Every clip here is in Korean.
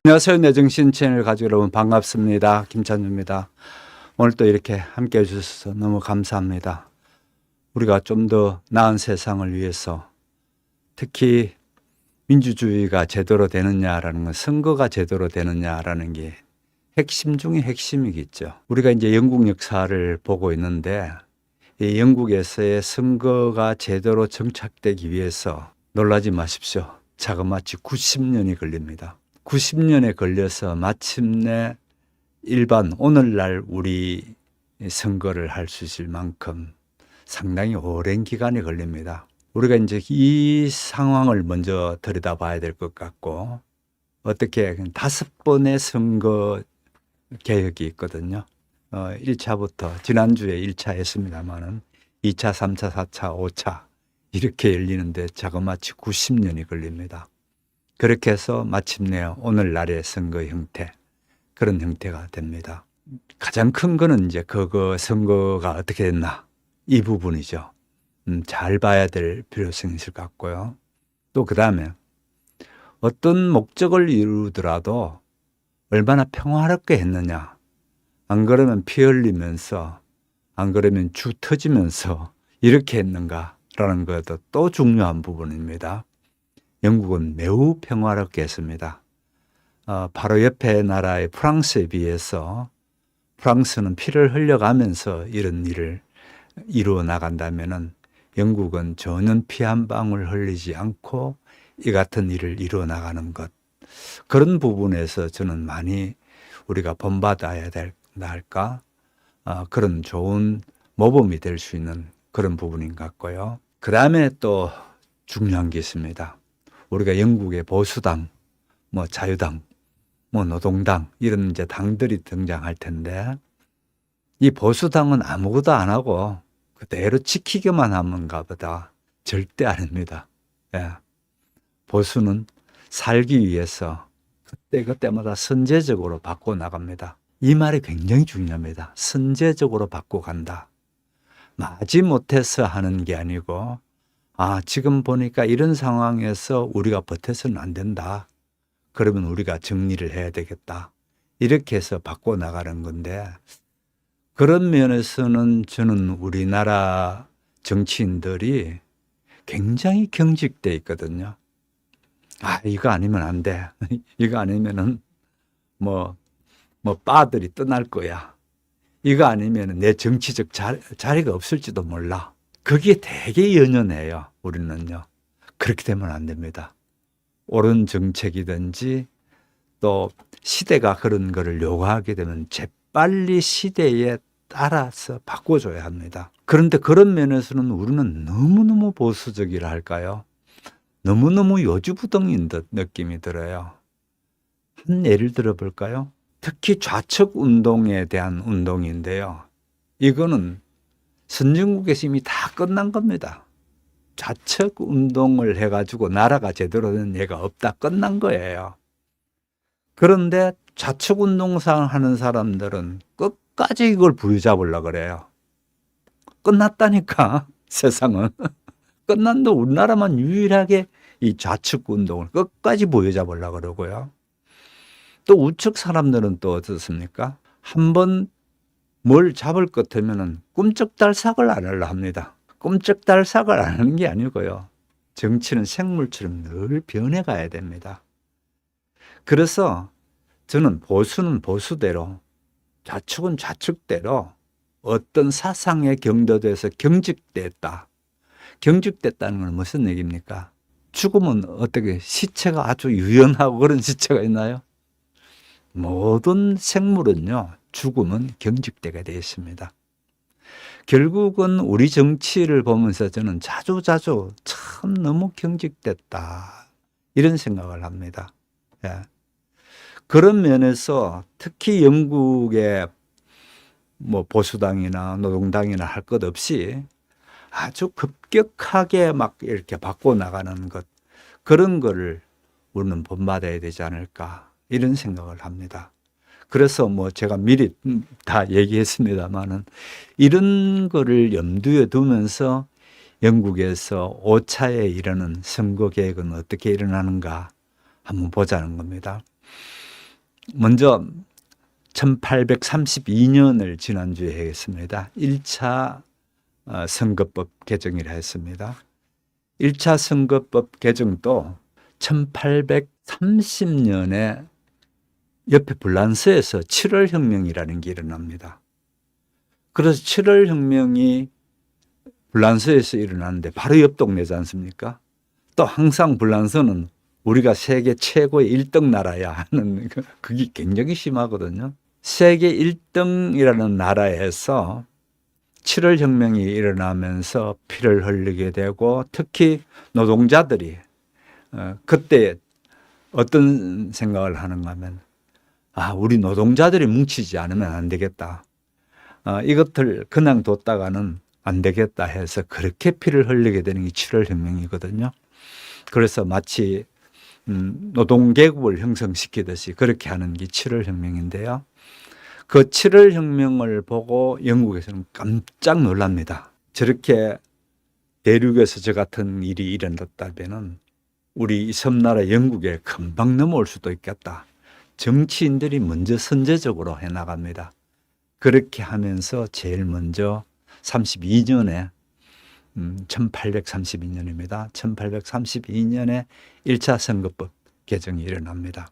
안녕하세요. 내 정신 채널 가족 여러분 반갑습니다. 김찬주입니다. 오늘 또 이렇게 함께 해주셔서 너무 감사합니다. 우리가 좀 더 나은 세상을 위해서 특히 민주주의가 제대로 되느냐라는 건 선거가 제대로 되느냐라는 게 핵심 중에 핵심이겠죠. 우리가 이제 영국 역사를 보고 있는데 이 영국에서의 선거가 제대로 정착되기 위해서 놀라지 마십시오. 자그마치 90년이 걸립니다. 90년에 걸려서 마침내 일반 오늘날 우리 선거를 할 수 있을 만큼 상당히 오랜 기간이 걸립니다. 우리가 이제 이 상황을 먼저 들여다봐야 될 것 같고, 어떻게 5번의 선거 개혁이 있거든요. 1차부터 지난주에 1차 했습니다만은 2차, 3차, 4차, 5차 이렇게 열리는데 자그마치 90년이 걸립니다. 그렇게 해서 마침내 오늘날의 선거 형태, 그런 형태가 됩니다. 가장 큰 거는 이제 그거 선거가 어떻게 됐나, 이 부분이죠. 잘 봐야 될 필요성이 있을 것 같고요. 또 그 다음에 어떤 목적을 이루더라도 얼마나 평화롭게 했느냐, 안 그러면 피 흘리면서, 안 그러면 주 터지면서 이렇게 했는가라는 것도 또 중요한 부분입니다. 영국은 매우 평화롭게 했습니다. 바로 옆에 나라의 프랑스에 비해서 프랑스는 피를 흘려가면서 이런 일을 이루어 나간다면은 영국은 전혀 피 한 방울 흘리지 않고 이 같은 일을 이루어 나가는 것, 그런 부분에서 저는 많이 우리가 본받아야 할까, 그런 좋은 모범이 될 수 있는 그런 부분인 것 같고요. 그 다음에 또 중요한 게 있습니다. 우리가 영국의 보수당, 자유당, 노동당 이런 이제 당들이 등장할 텐데, 이 보수당은 아무것도 안 하고 그대로 지키기만 하는가 보다. 절대 아닙니다. 예. 보수는 살기 위해서 그때마다 선제적으로 바꿔 나갑니다. 이 말이 굉장히 중요합니다. 선제적으로 바꿔 간다. 마지못해서 하는 게 아니고, 지금 보니까 이런 상황에서 우리가 버텨서는 안 된다. 그러면 우리가 정리를 해야 되겠다. 이렇게 해서 바꿔 나가는 건데, 그런 면에서는 저는 우리나라 정치인들이 굉장히 경직돼 있거든요. 이거 아니면 안 돼. 이거 아니면은 빠들이 떠날 거야. 이거 아니면은 내 정치적 자리가 없을지도 몰라. 거기에 되게 연연해요, 우리는요. 그렇게 되면 안 됩니다. 옳은 정책이든지 또 시대가 그런 거를 요구하게 되면 재빨리 시대에 따라서 바꿔줘야 합니다. 그런데 그런 면에서는 우리는 너무너무 보수적이라 할까요? 너무너무 요주부동인 듯 느낌이 들어요. 한 예를 들어 볼까요? 특히 좌측 운동에 대한 운동인데요. 이거는 선진국에서 이미 다 끝난 겁니다. 좌측 운동을 해가지고 나라가 제대로 된 예가 없다, 끝난 거예요. 그런데 좌측 운동상 하는 사람들은 끝까지 이걸 부여잡으려고 그래요. 끝났다니까, 세상은. 끝난데 우리나라만 유일하게 이 좌측 운동을 끝까지 부여잡으려고 그러고요. 또 우측 사람들은 또 어떻습니까? 한번 뭘 잡을 것 같으면은 꿈쩍달싹을 안 하려 합니다. 꿈쩍달싹을 안 하는 게 아니고요. 정치는 생물처럼 늘 변해가야 됩니다. 그래서 저는 보수는 보수대로, 좌측은 좌측대로 어떤 사상에 경도돼서 경직됐다. 경직됐다는 건 무슨 얘기입니까? 죽으면 어떻게 시체가 아주 유연하고 그런 시체가 있나요? 모든 생물은요, 죽음은 경직되게 되어 있습니다. 결국은 우리 정치를 보면서 저는 자주 참 너무 경직됐다, 이런 생각을 합니다. 예. 그런 면에서 특히 영국의 보수당이나 노동당이나 할 것 없이 아주 급격하게 막 이렇게 바꿔 나가는 것, 그런 거를 우리는 본받아야 되지 않을까, 이런 생각을 합니다. 그래서 제가 미리 다 얘기했습니다만은 이런 거를 염두에 두면서 영국에서 5차에 이르는 선거 계획은 어떻게 일어나는가 한번 보자는 겁니다. 먼저 1832년을 지난주에 했습니다. 1차 선거법 개정이라 했습니다. 1차 선거법 개정도 1830년에 옆에 불란서에서 7월 혁명이라는 게 일어납니다. 그래서 7월 혁명이 불란서에서 일어났는데 바로 옆 동네지 않습니까? 또 항상 불란서는 우리가 세계 최고의 1등 나라야 하는 그게 굉장히 심하거든요. 세계 1등이라는 나라에서 7월 혁명이 일어나면서 피를 흘리게 되고 특히 노동자들이 그때 어떤 생각을 하는가 하면 우리 노동자들이 뭉치지 않으면 안 되겠다. 이것들 그냥 뒀다가는 안 되겠다 해서 그렇게 피를 흘리게 되는 게 7월 혁명이거든요. 그래서 마치 노동계급을 형성시키듯이 그렇게 하는 게 7월 혁명인데요. 그 7월 혁명을 보고 영국에서는 깜짝 놀랍니다. 저렇게 대륙에서 저 같은 일이 일어났다면 우리 섬나라 영국에 금방 넘어올 수도 있겠다. 정치인들이 먼저 선제적으로 해나갑니다. 그렇게 하면서 제일 먼저 32년에 1832년입니다. 1832년에 1차 선거법 개정이 일어납니다.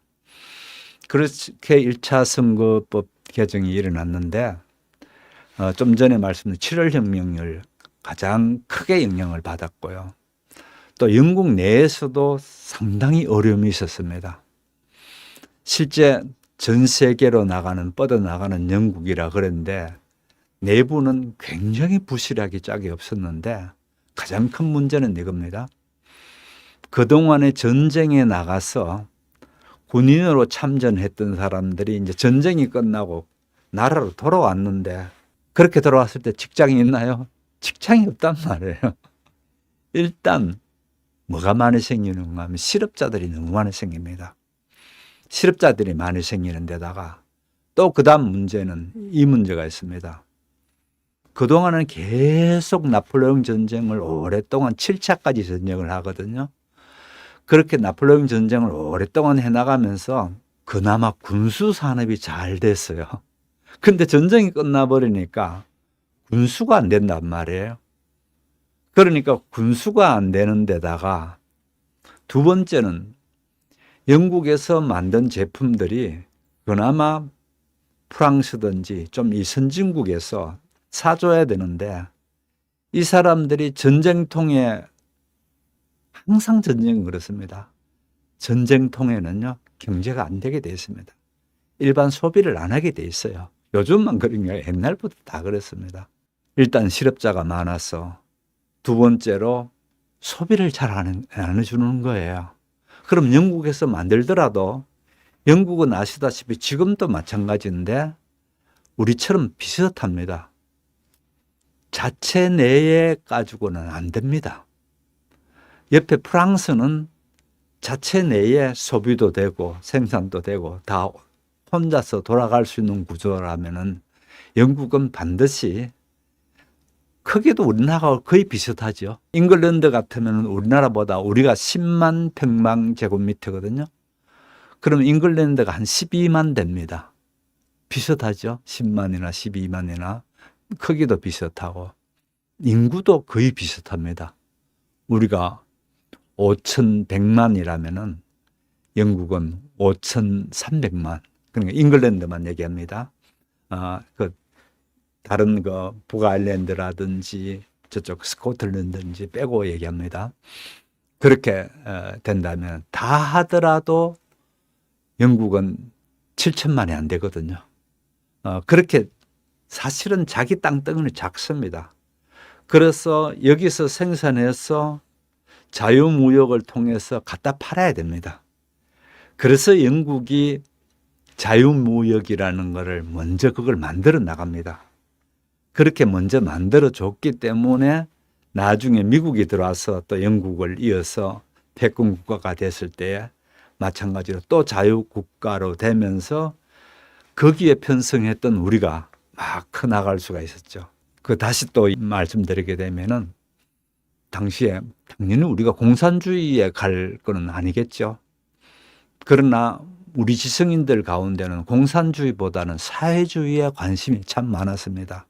그렇게 1차 선거법 개정이 일어났는데 좀 전에 말씀드린 7월 혁명을 가장 크게 영향을 받았고요. 또 영국 내에서도 상당히 어려움이 있었습니다. 실제 전 세계로 뻗어나가는 영국이라 그랬는데 내부는 굉장히 부실하기 짝이 없었는데 가장 큰 문제는 이겁니다. 그동안에 전쟁에 나가서 군인으로 참전했던 사람들이 이제 전쟁이 끝나고 나라로 돌아왔는데 그렇게 돌아왔을 때 직장이 있나요? 직장이 없단 말이에요. 일단 뭐가 많이 생기는가 하면 실업자들이 너무 많이 생깁니다. 실업자들이 많이 생기는 데다가 또 그 다음 문제는 이 문제가 있습니다. 그동안은 계속 나폴레옹 전쟁을 오랫동안 7차까지 전쟁을 하거든요. 그렇게 나폴레옹 전쟁을 오랫동안 해나가면서 그나마 군수 산업이 잘 됐어요. 근데 전쟁이 끝나버리니까 군수가 안 된단 말이에요. 그러니까 군수가 안 되는 데다가 두 번째는 영국에서 만든 제품들이 그나마 프랑스든지 좀 이 선진국에서 사줘야 되는데 이 사람들이 전쟁통에 항상 전쟁은 그렇습니다. 전쟁통에는요 경제가 안 되게 돼 있습니다. 일반 소비를 안 하게 돼 있어요. 요즘만 그런 게 옛날부터 다 그랬습니다. 일단 실업자가 많아서 두 번째로 소비를 잘 안 해주는 거예요. 그럼 영국에서 만들더라도 영국은 아시다시피 지금도 마찬가지인데 우리처럼 비슷합니다. 자체 내에 가지고는 안 됩니다. 옆에 프랑스는 자체 내에 소비도 되고 생산도 되고 다 혼자서 돌아갈 수 있는 구조라면은 영국은 반드시 크기도 우리나라하고 거의 비슷하죠. 잉글랜드 같으면 우리나라보다 우리가 10만 평방제곱미터거든요. 그럼 잉글랜드가 한 12만 됩니다. 비슷하죠. 10만이나 12만이나 크기도 비슷하고 인구도 거의 비슷합니다. 우리가 5,100만이라면은 영국은 5,300만. 그러니까 잉글랜드만 얘기합니다. 다른 북아일랜드라든지 저쪽 스코틀랜드든지 빼고 얘기합니다. 그렇게 된다면 다 하더라도 영국은 7천만이 안 되거든요. 그렇게 사실은 자기 땅덩이는 작습니다. 그래서 여기서 생산해서 자유무역을 통해서 갖다 팔아야 됩니다. 그래서 영국이 자유무역이라는 것을 먼저 그걸 만들어 나갑니다. 그렇게 먼저 만들어 줬기 때문에 나중에 미국이 들어와서 또 영국을 이어서 패권 국가가 됐을 때 마찬가지로 또 자유국가로 되면서 거기에 편성했던 우리가 막 커나갈 수가 있었죠. 다시 또 말씀드리게 되면은 당시에 당연히 우리가 공산주의에 갈 거는 아니겠죠. 그러나 우리 지성인들 가운데는 공산주의보다는 사회주의에 관심이 참 많았습니다.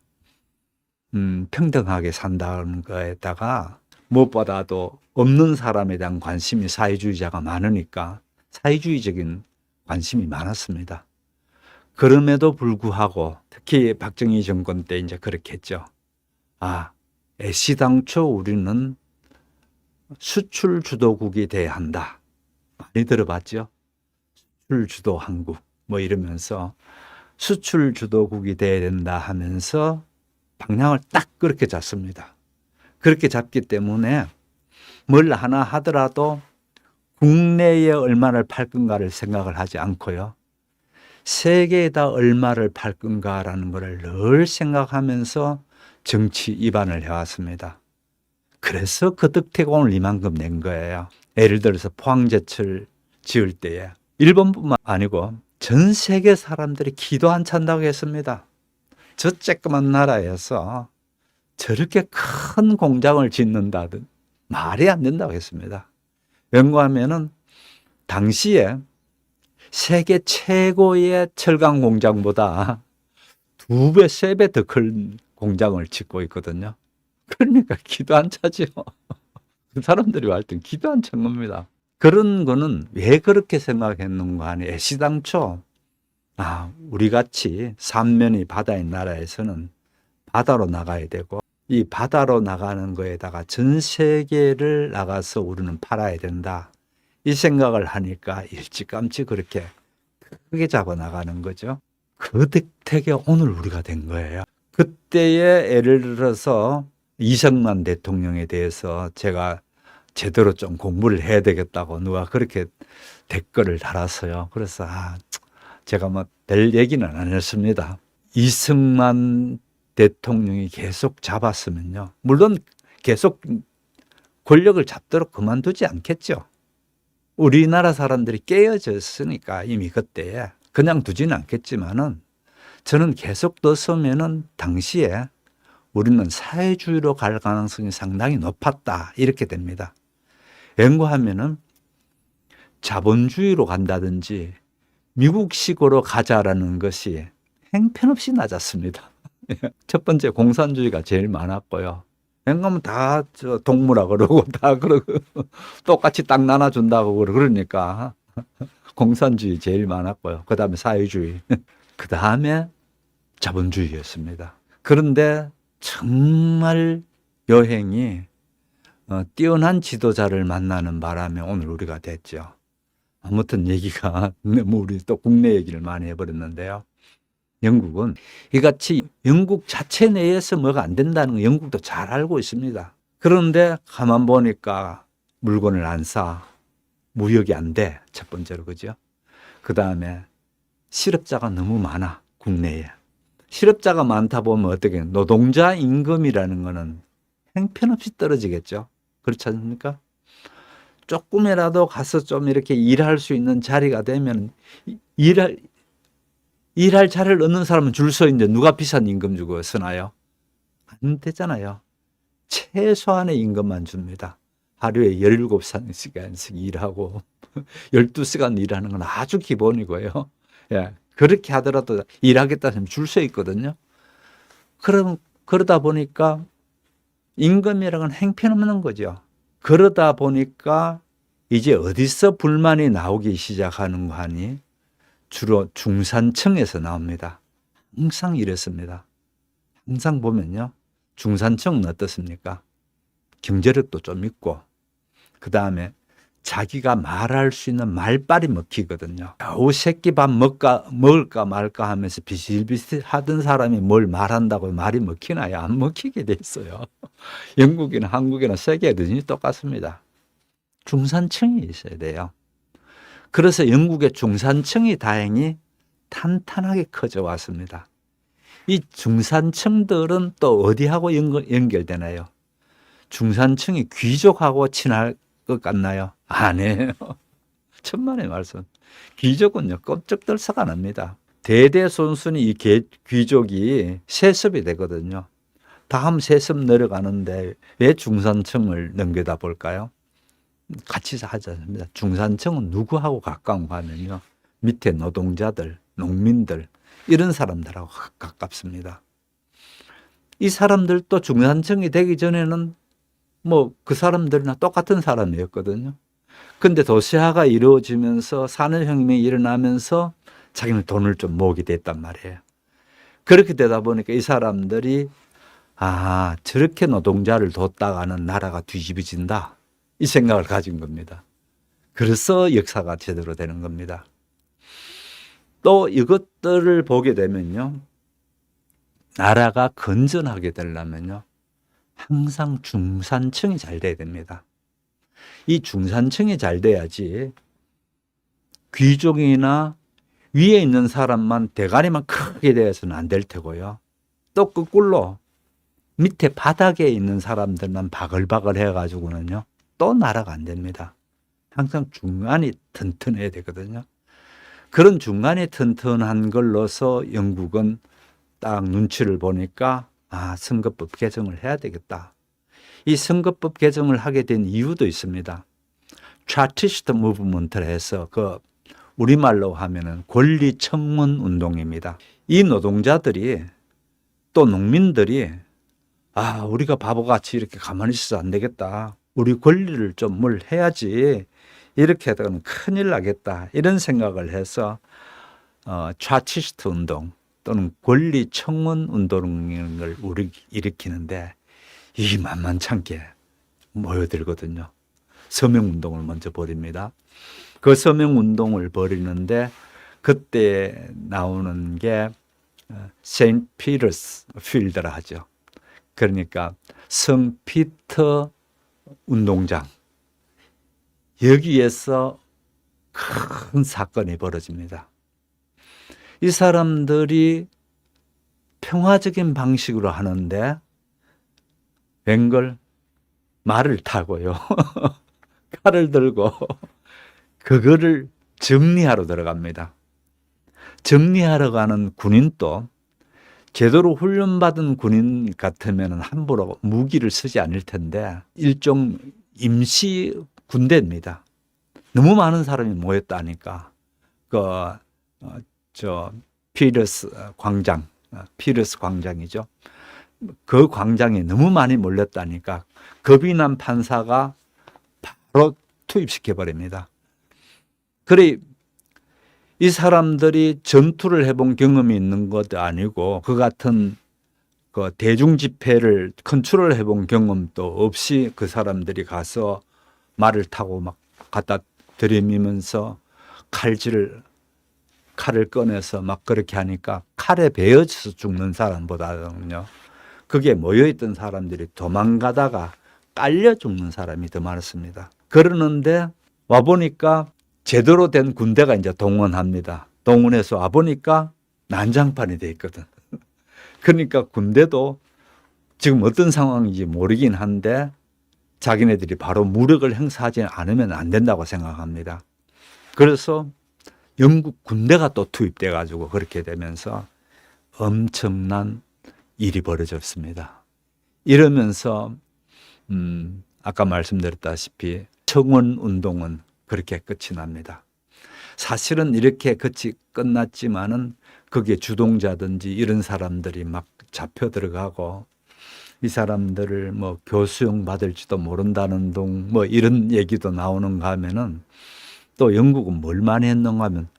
평등하게 산다는 거에다가 무엇보다도 없는 사람에 대한 관심이 사회주의자가 많으니까 사회주의적인 관심이 많았습니다. 그럼에도 불구하고 특히 박정희 정권 때 이제 그렇게 했죠. 애시당초 우리는 수출 주도국이 돼야 한다. 많이 들어봤죠? 수출 주도 한국 뭐 이러면서 수출 주도국이 돼야 된다 하면서 방향을 딱 그렇게 잡습니다. 그렇게 잡기 때문에 뭘 하나 하더라도 국내에 얼마를 팔 건가를 생각을 하지 않고요. 세계에다 얼마를 팔 건가라는 것을 늘 생각하면서 정치 입안을 해왔습니다. 그래서 그 득태공을 이만큼 낸 거예요. 예를 들어서 포항제철 지을 때에 일본뿐만 아니고 전 세계 사람들이 기도 안 찬다고 했습니다. 저 쬐끄만 나라에서 저렇게 큰 공장을 짓는다든 말이 안 된다고 했습니다. 왜냐하면은 당시에 세계 최고의 철강 공장보다 2배, 3배 더 큰 공장을 짓고 있거든요. 그러니까 기도 안 차죠. 그 사람들이 할 땐 기도 안 찬 겁니다. 그런 거는 왜 그렇게 생각했는가 하니 애시당초 우리 같이 삼면이 바다의 나라에서는 바다로 나가야 되고 이 바다로 나가는 거에다가 전 세계를 나가서 우리는 팔아야 된다. 이 생각을 하니까 일찌감치 그렇게 크게 잡아 나가는 거죠. 그 덕택에 오늘 우리가 된 거예요. 그때에 예를 들어서 이승만 대통령에 대해서 제가 제대로 좀 공부를 해야 되겠다고 누가 그렇게 댓글을 달았어요. 그래서 제가 뭐 별 얘기는 안 했습니다. 이승만 대통령이 계속 잡았으면요. 물론 계속 권력을 잡도록 그만두지 않겠죠. 우리나라 사람들이 깨어졌으니까 이미 그때에 그냥 두지는 않겠지만은 저는 계속 뒀으면은 당시에 우리는 사회주의로 갈 가능성이 상당히 높았다. 이렇게 됩니다. 왜냐하면은 자본주의로 간다든지 미국식으로 가자라는 것이 형편없이 낮았습니다. 첫 번째 공산주의가 제일 많았고요. 왜냐하면 다 동무라 그러고 다 그러고 똑같이 땅 나눠준다고 그러니까 공산주의 제일 많았고요. 그 다음에 사회주의, 그 다음에 자본주의였습니다. 그런데 정말 여행이 뛰어난 지도자를 만나는 바람에 오늘 우리가 됐죠. 아무튼 얘기가 너무 우리 또 국내 얘기를 많이 해버렸는데요. 영국은 이같이 영국 자체 내에서 뭐가 안 된다는 거 영국도 잘 알고 있습니다. 그런데 가만 보니까 물건을 안 사, 무역이 안 돼. 첫 번째로 그죠? 그 다음에 실업자가 너무 많아 국내에. 실업자가 많다 보면 어떻게 노동자 임금이라는 거는 형편없이 떨어지겠죠. 그렇지 않습니까? 조금이라도 가서 좀 이렇게 일할 수 있는 자리가 되면 일할 자리를 얻는 사람은 줄 서 있는데 누가 비싼 임금 주고 쓰나요? 안 되잖아요. 최소한의 임금만 줍니다. 하루에 17시간씩 일하고 12시간 일하는 건 아주 기본이고요. 예, 그렇게 하더라도 일하겠다면 줄 서 있거든요. 그러다 보니까 임금이라는 건 형편없는 거죠. 그러다 보니까 이제 어디서 불만이 나오기 시작하는 거 하니 주로 중산층에서 나옵니다. 항상 이렇습니다. 항상 보면요. 중산층은 어떻습니까? 경제력도 좀 있고 그 다음에 자기가 말할 수 있는 말빨이 먹히거든요. 겨우 새끼 밥 먹을까 말까 하면서 비슷비슷하던 사람이 뭘 말한다고 말이 먹히나요? 안 먹히게 돼 있어요. 영국이나 한국이나 세계든지 똑같습니다. 중산층이 있어야 돼요. 그래서 영국의 중산층이 다행히 탄탄하게 커져 왔습니다. 이 중산층들은 또 어디하고 연결되나요? 중산층이 귀족하고 친할 것 같나요? 아니에요. 천만의 말씀. 귀족은요, 껍적들서가 납니다. 대대손손이 이 귀족이 세습이 되거든요. 다음 세습 내려가는데 왜 중산층을 넘겨다 볼까요? 같이 하지 않습니다. 중산층은 누구하고 가까운가 하면요. 밑에 노동자들, 농민들 이런 사람들하고 가깝습니다. 이 사람들도 중산층이 되기 전에는 뭐 그 사람들이나 똑같은 사람이었거든요. 근데 도시화가 이루어지면서 산업혁명이 일어나면서 자기는 돈을 좀 모으게 됐단 말이에요. 그렇게 되다 보니까 이 사람들이 저렇게 노동자를 뒀다가는 나라가 뒤집어진다. 이 생각을 가진 겁니다. 그래서 역사가 제대로 되는 겁니다. 또 이것들을 보게 되면요. 나라가 건전하게 되려면요. 항상 중산층이 잘 돼야 됩니다. 이 중산층이 잘 돼야지 귀족이나 위에 있는 사람만 대가리만 크게 되어서는 안 될 테고요. 또 거꾸로 밑에 바닥에 있는 사람들만 바글바글 해가지고는요. 또 나라가 안 됩니다. 항상 중간이 튼튼해야 되거든요. 그런 중간이 튼튼한 걸로서 영국은 딱 눈치를 보니까 선거법 개정을 해야 되겠다. 이 선거법 개정을 하게 된 이유도 있습니다. 차티스트 무브먼트를 해서 우리말로 하면은 권리 청문 운동입니다. 이 노동자들이 또 농민들이 우리가 바보같이 이렇게 가만히 있어서 안 되겠다. 우리 권리를 좀 뭘 해야지. 이렇게 하다가는 큰일 나겠다. 이런 생각을 해서 차티스트 운동 또는 권리 청문 운동을 일으키는데 이 만만찮게 모여들거든요. 서명운동을 먼저 벌입니다. 그 서명운동을 벌이는데 그때 나오는 게 세인트 피터스 필드라 하죠. 그러니까 성피터 운동장. 여기에서 큰 사건이 벌어집니다. 이 사람들이 평화적인 방식으로 하는데 웬걸 말을 타고요. 칼을 들고 그거를 정리하러 들어갑니다. 정리하러 가는 군인도 제대로 훈련받은 군인 같으면 함부로 무기를 쓰지 않을 텐데 일종 임시 군대입니다. 너무 많은 사람이 모였다니까 피러스 광장이죠. 그 광장에 너무 많이 몰렸다니까 겁이 난 판사가 바로 투입시켜 버립니다. 그래 이 사람들이 전투를 해본 경험이 있는 것도 아니고 그 같은 대중 집회를 컨트롤 해본 경험도 없이 그 사람들이 가서 말을 타고 막 갖다 들이미면서 칼을 꺼내서 막 그렇게 하니까 칼에 베어져서 죽는 사람보다는요. 그게 모여있던 사람들이 도망가다가 깔려 죽는 사람이 더 많았습니다. 그러는데 와보니까 제대로 된 군대가 이제 동원합니다. 동원해서 와보니까 난장판이 돼 있거든. 그러니까 군대도 지금 어떤 상황인지 모르긴 한데 자기네들이 바로 무력을 행사하지 않으면 안 된다고 생각합니다. 그래서 영국 군대가 또 투입돼 가지고 그렇게 되면서 엄청난 일이 벌어졌습니다. 이러면서 아까 말씀드렸다시피 청원 운동은 그렇게 끝이 납니다. 사실은 이렇게 끝이 끝났지만은 거기에 주동자든지 이런 사람들이 막 잡혀 들어가고 이 사람들을 뭐 교수형 받을지도 모른다는 둥 뭐 이런 얘기도 나오는가 하면은 또 영국은 뭘 많이 했는가 하면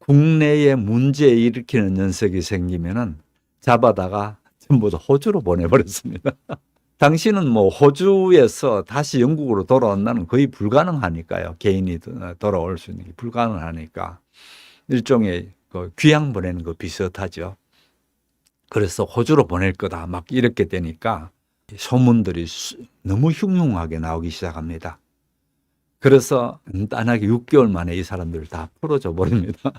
국내에 문제 일으키는 녀석이 생기면은 잡아다가 전부 다 호주로 보내버렸습니다. 당시는 뭐 호주에서 다시 영국으로 돌아온다는 거의 불가능하니까요. 개인이 돌아올 수 있는 게 불가능하니까 일종의 귀양 보내는 거 비슷하죠. 그래서 호주로 보낼 거다 막 이렇게 되니까 소문들이 너무 흉흉하게 나오기 시작합니다. 그래서 간단하게 6개월 만에 이 사람들을 다 풀어줘 버립니다.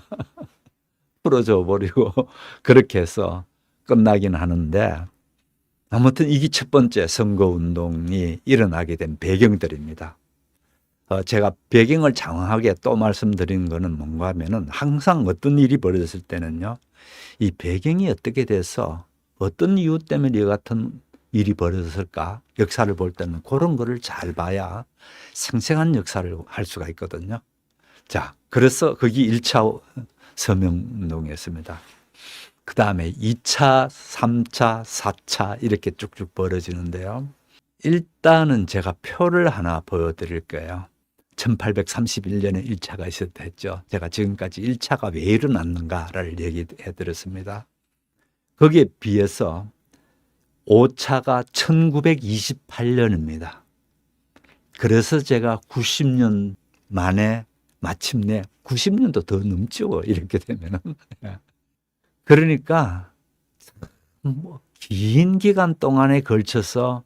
풀어줘 버리고 그렇게 해서 끝나긴 하는데 아무튼 이게 첫 번째 선거운동이 일어나게 된 배경들입니다. 제가 배경을 장황하게 또 말씀드린 거는 뭔가 하면은 항상 어떤 일이 벌어졌을 때는요. 이 배경이 어떻게 돼서 어떤 이유 때문에 이 같은 일이 벌어졌을까? 역사를 볼 때는 그런 거를 잘 봐야 생생한 역사를 할 수가 있거든요. 자, 그래서 거기 1차 서명운동이었습니다. 그 다음에 2차, 3차, 4차 이렇게 쭉쭉 벌어지는데요. 일단은 제가 표를 하나 보여드릴 거예요. 1831년에 1차가 있었다 했죠. 제가 지금까지 1차가 왜 일어났는가를 얘기해 드렸습니다. 거기에 비해서 5차가 1928년입니다. 그래서 제가 90년 만에 마침내 90년도 더 넘죠. 이렇게 되면은. 그러니까 긴 기간 동안에 걸쳐서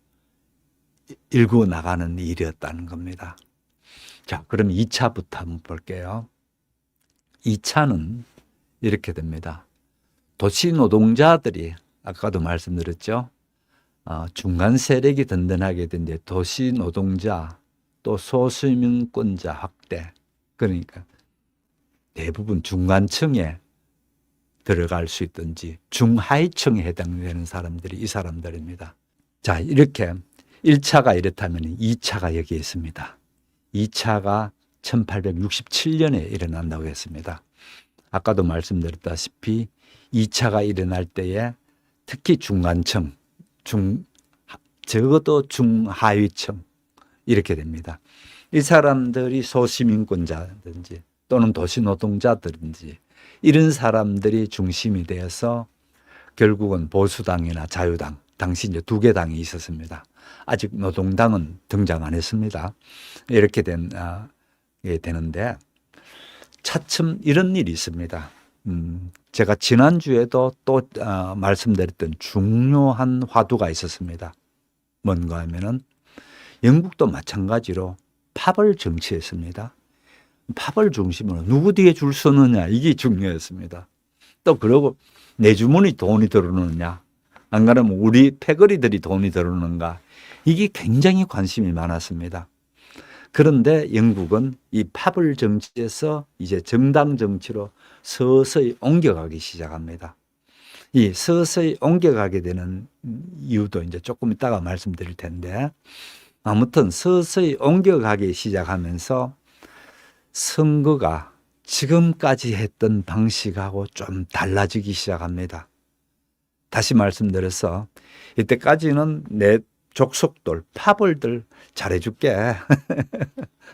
일구 나가는 일이었다는 겁니다. 자, 그럼 2차부터 한번 볼게요. 2차는 이렇게 됩니다. 도시 노동자들이 아까도 말씀드렸죠. 중간 세력이 든든하게 된 이제 도시 노동자 또 소수민권자 확대. 그러니까 대부분 중간층에 들어갈 수 있든지 중하위층에 해당되는 사람들이 이 사람들입니다. 자, 이렇게 1차가 이렇다면 2차가 여기 있습니다. 2차가 1867년에 일어난다고 했습니다. 아까도 말씀드렸다시피 2차가 일어날 때에 특히 중간층, 적어도 중하위층 이렇게 됩니다. 이 사람들이 소시민권자든지 또는 도시노동자들인지 이런 사람들이 중심이 되어서 결국은 보수당이나 자유당, 당시 이제 두 개 당이 있었습니다. 아직 노동당은 등장 안 했습니다. 이렇게 되는데 차츰 이런 일이 있습니다. 제가 지난주에도 또 말씀드렸던 중요한 화두가 있었습니다. 뭔가 하면은 영국도 마찬가지로 팝을 정치했습니다. 팝을 중심으로 누구 뒤에 줄 서느냐 이게 중요했습니다. 또 그러고 내 주머니 돈이 들어오느냐 안 그러면 우리 패거리들이 돈이 들어오는가 이게 굉장히 관심이 많았습니다. 그런데 영국은 이 팝을 정치에서 이제 정당 정치로 서서히 옮겨가기 시작합니다. 이 서서히 옮겨가게 되는 이유도 이제 조금 이따가 말씀드릴 텐데 아무튼 서서히 옮겨가기 시작하면서 선거가 지금까지 했던 방식하고 좀 달라지기 시작합니다. 다시 말씀드려서 이때까지는 내 족속들, 팝을들 잘해줄게.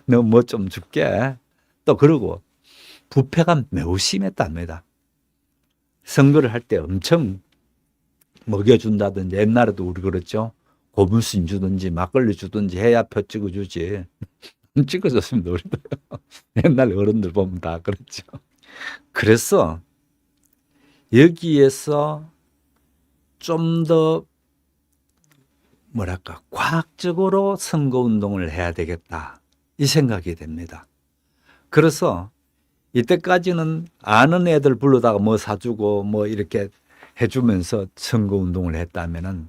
너 뭐 좀 줄게. 또 그러고 부패가 매우 심했답니다. 선거를 할 때 엄청 먹여준다든지 옛날에도 우리 그랬죠. 고무신 주든지 막걸리 주든지 해야 표 찍어주지. 찍어줬습니다. 우리도. 옛날 어른들 보면 다 그랬죠. 그래서 여기에서 좀 더 뭐랄까 과학적으로 선거운동을 해야 되겠다 이 생각이 됩니다. 그래서 이때까지는 아는 애들 불러다가 뭐 사주고 뭐 이렇게 해주면서 선거운동을 했다면은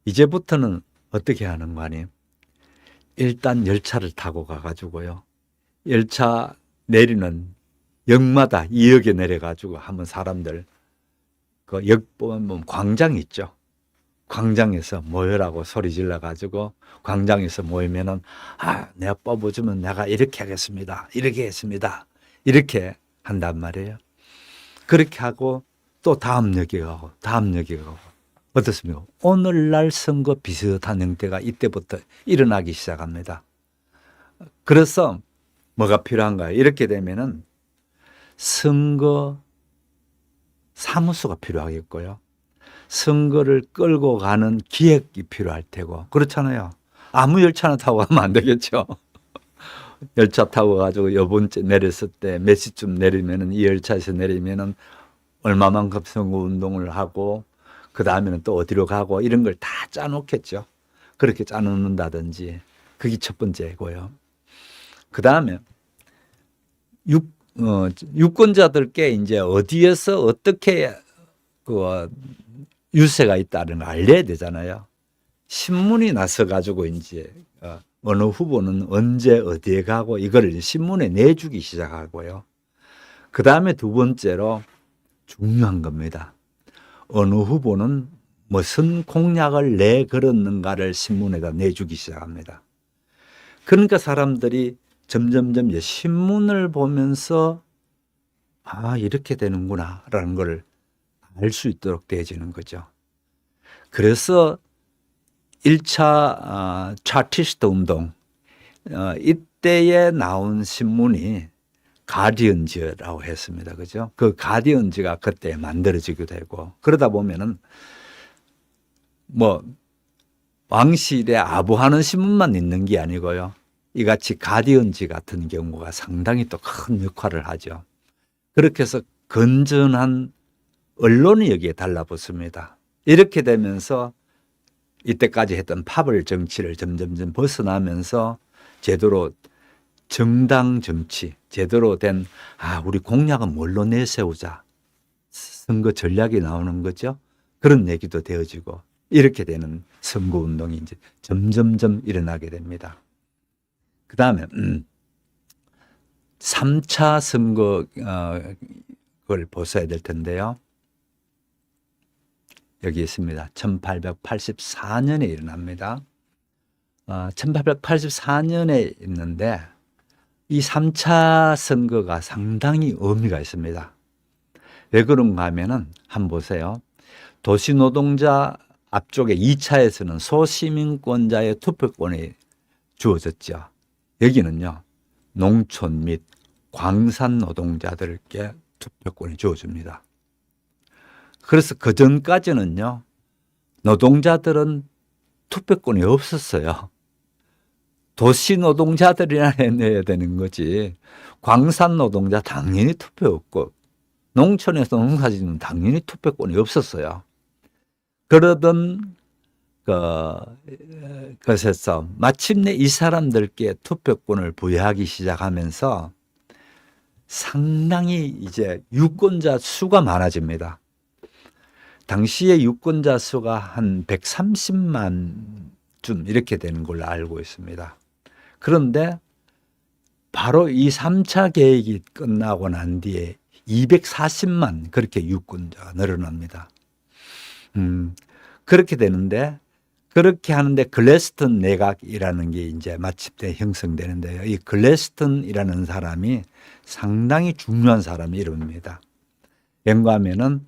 이제부터는 어떻게 하는 거 아니에요? 일단 열차를 타고 가가지고요. 열차 내리는 역마다 2역에 내려가지고 한번 사람들 그 역 보면 광장 있죠. 광장에서 모여라고 소리 질러가지고 광장에서 모이면은 내가 뽑아주면 내가 이렇게 하겠습니다. 이렇게 했습니다. 이렇게 한단 말이에요. 그렇게 하고 또 다음 역에 가고 다음 역에 가고 어떻습니까? 오늘날 선거 비슷한 형태가 이때부터 일어나기 시작합니다. 그래서 뭐가 필요한가요? 이렇게 되면은 선거 사무소가 필요하겠고요. 선거를 끌고 가는 기획이 필요할 테고 그렇잖아요. 아무 열차나 타고 가면 안 되겠죠. 열차 타고 가지고 요번째 내렸을 때 몇 시쯤 내리면은 이 열차에서 내리면은 얼마만큼 선거 운동을 하고 그 다음에는 또 어디로 가고 이런 걸 다 짜놓겠죠. 그렇게 짜놓는다든지 그게 첫 번째고요. 그 다음에 유권자들께 이제 어디에서 어떻게 그 유세가 있다는 걸 알려야 되잖아요. 신문이 나서 가지고 이제 어느 후보는 언제 어디에 가고 이걸 신문에 내주기 시작하고요. 그 다음에 두 번째로 중요한 겁니다. 어느 후보는 무슨 공약을 내걸었는가를 신문에다 내주기 시작합니다. 그러니까 사람들이 점점점 이제 신문을 보면서 이렇게 되는구나라는 걸 알 수 있도록 되어지는 거죠. 그래서 1차 차티스트 운동 이때에 나온 신문이 가디언즈라고 했습니다. 그죠? 그 가디언즈가 그때 만들어지게 되고, 그러다 보면은 뭐 왕실에 아부하는 신문만 있는 게 아니고요. 이같이 가디언즈 같은 경우가 상당히 또 큰 역할을 하죠. 그렇게 해서 건전한 언론이 여기에 달라붙습니다. 이렇게 되면서 이때까지 했던 파벌 정치를 점점점 벗어나면서 제대로 정당 정치, 제대로 된 우리 공약은 뭘로 내세우자. 선거 전략이 나오는 거죠. 그런 얘기도 되어지고 이렇게 되는 선거운동이 이제 점점점 일어나게 됩니다. 그 다음에 3차 선거 를 보셔야 될 텐데요. 여기 있습니다. 1884년에 일어납니다. 1884년에 있는데 이 3차 선거가 상당히 의미가 있습니다. 왜 그런가 하면은 한번 보세요. 도시노동자 앞쪽에 2차에서는 소시민권자의 투표권이 주어졌죠. 여기는요. 농촌 및 광산 노동자들께 투표권이 주어집니다. 그래서 그 전까지는요. 노동자들은 투표권이 없었어요. 도시 노동자들이나 해내야 되는 거지. 광산 노동자 당연히 투표 없고 농촌에서 농사짓는 당연히 투표권이 없었어요. 그러던 것에서 마침내 이 사람들께 투표권을 부여하기 시작하면서 상당히 이제 유권자 수가 많아집니다. 당시에 유권자 수가 한 130만쯤 이렇게 되는 걸로 알고 있습니다. 그런데 바로 이 3차 계획이 끝나고 난 뒤에 240만 그렇게 유권자가 늘어납니다. 그렇게 되는데 그렇게 하는데 글래스턴 내각이라는 게 이제 마침내 형성되는데요. 이 글래스턴이라는 사람이 상당히 중요한 사람이 이릅니다. 왠가하면은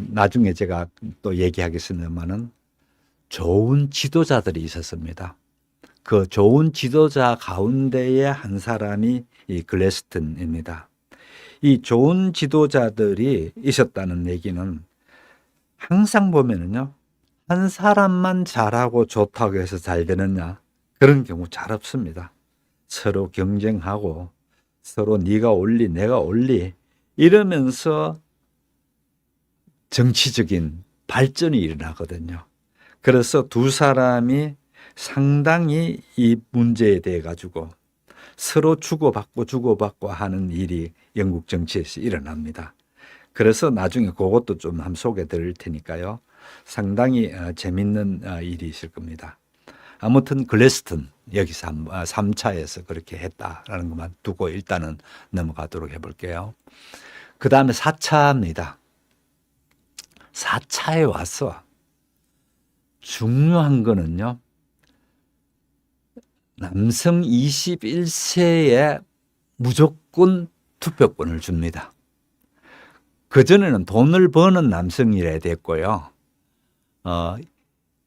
나중에 제가 또 얘기하겠습니다만은 좋은 지도자들이 있었습니다. 그 좋은 지도자 가운데의 한 사람이 이 글래스턴입니다. 이 좋은 지도자들이 있었다는 얘기는 항상 보면은요, 한 사람만 잘하고 좋다고 해서 잘 되느냐? 그런 경우 잘 없습니다. 서로 경쟁하고 서로 네가 올리, 내가 올리 이러면서 정치적인 발전이 일어나거든요. 그래서 두 사람이 상당히 이 문제에 대해 가지고 서로 주고받고 하는 일이 영국 정치에서 일어납니다. 그래서 나중에 그것도 좀 한번 소개해 드릴 테니까요. 상당히 재밌는 일이 있을 겁니다. 아무튼 글래스턴 여기서 3차에서 그렇게 했다라는 것만 두고 일단은 넘어가도록 해볼게요. 그 다음에 4차입니다. 4차에 와서 중요한 거는요. 남성 21세에 무조건 투표권을 줍니다. 그전에는 돈을 버는 남성이라 됐고요.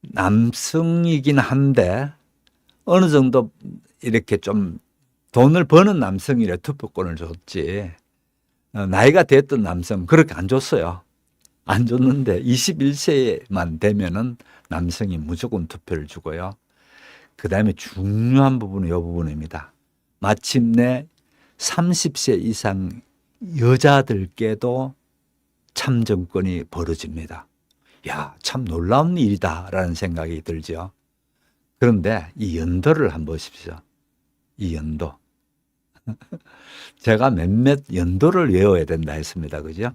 남성이긴 한데 어느 정도 이렇게 좀 돈을 버는 남성이라 투표권을 줬지 나이가 됐던 남성 그렇게 안 줬어요. 안 줬는데 21세만 되면은 남성이 무조건 투표를 주고요. 그 다음에 중요한 부분은 이 부분입니다. 마침내 30세 이상 여자들께도 참정권이 벌어집니다. 야, 참 놀라운 일이다라는 생각이 들죠. 그런데 이 연도를 한번 보십시오. 이 연도. 제가 몇몇 연도를 외워야 된다 했습니다. 그죠?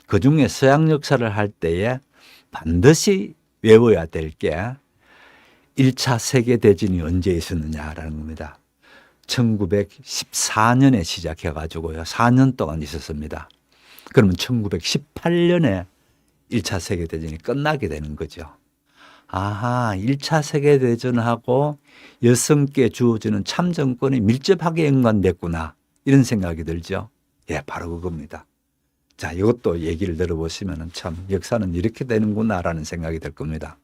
그 중에 서양 역사를 할 때에 반드시 외워야 될 게 1차 세계대전이 언제 있었느냐라는 겁니다. 1914년에 시작해가지고요. 4년 동안 있었습니다. 그러면 1918년에 1차 세계대전이 끝나게 되는 거죠. 아하, 1차 세계대전하고 여성께 주어지는 참정권이 밀접하게 연관됐구나. 이런 생각이 들죠. 예, 바로 그겁니다. 자, 이것도 얘기를 들어보시면 참 역사는 이렇게 되는구나라는 생각이 들 겁니다.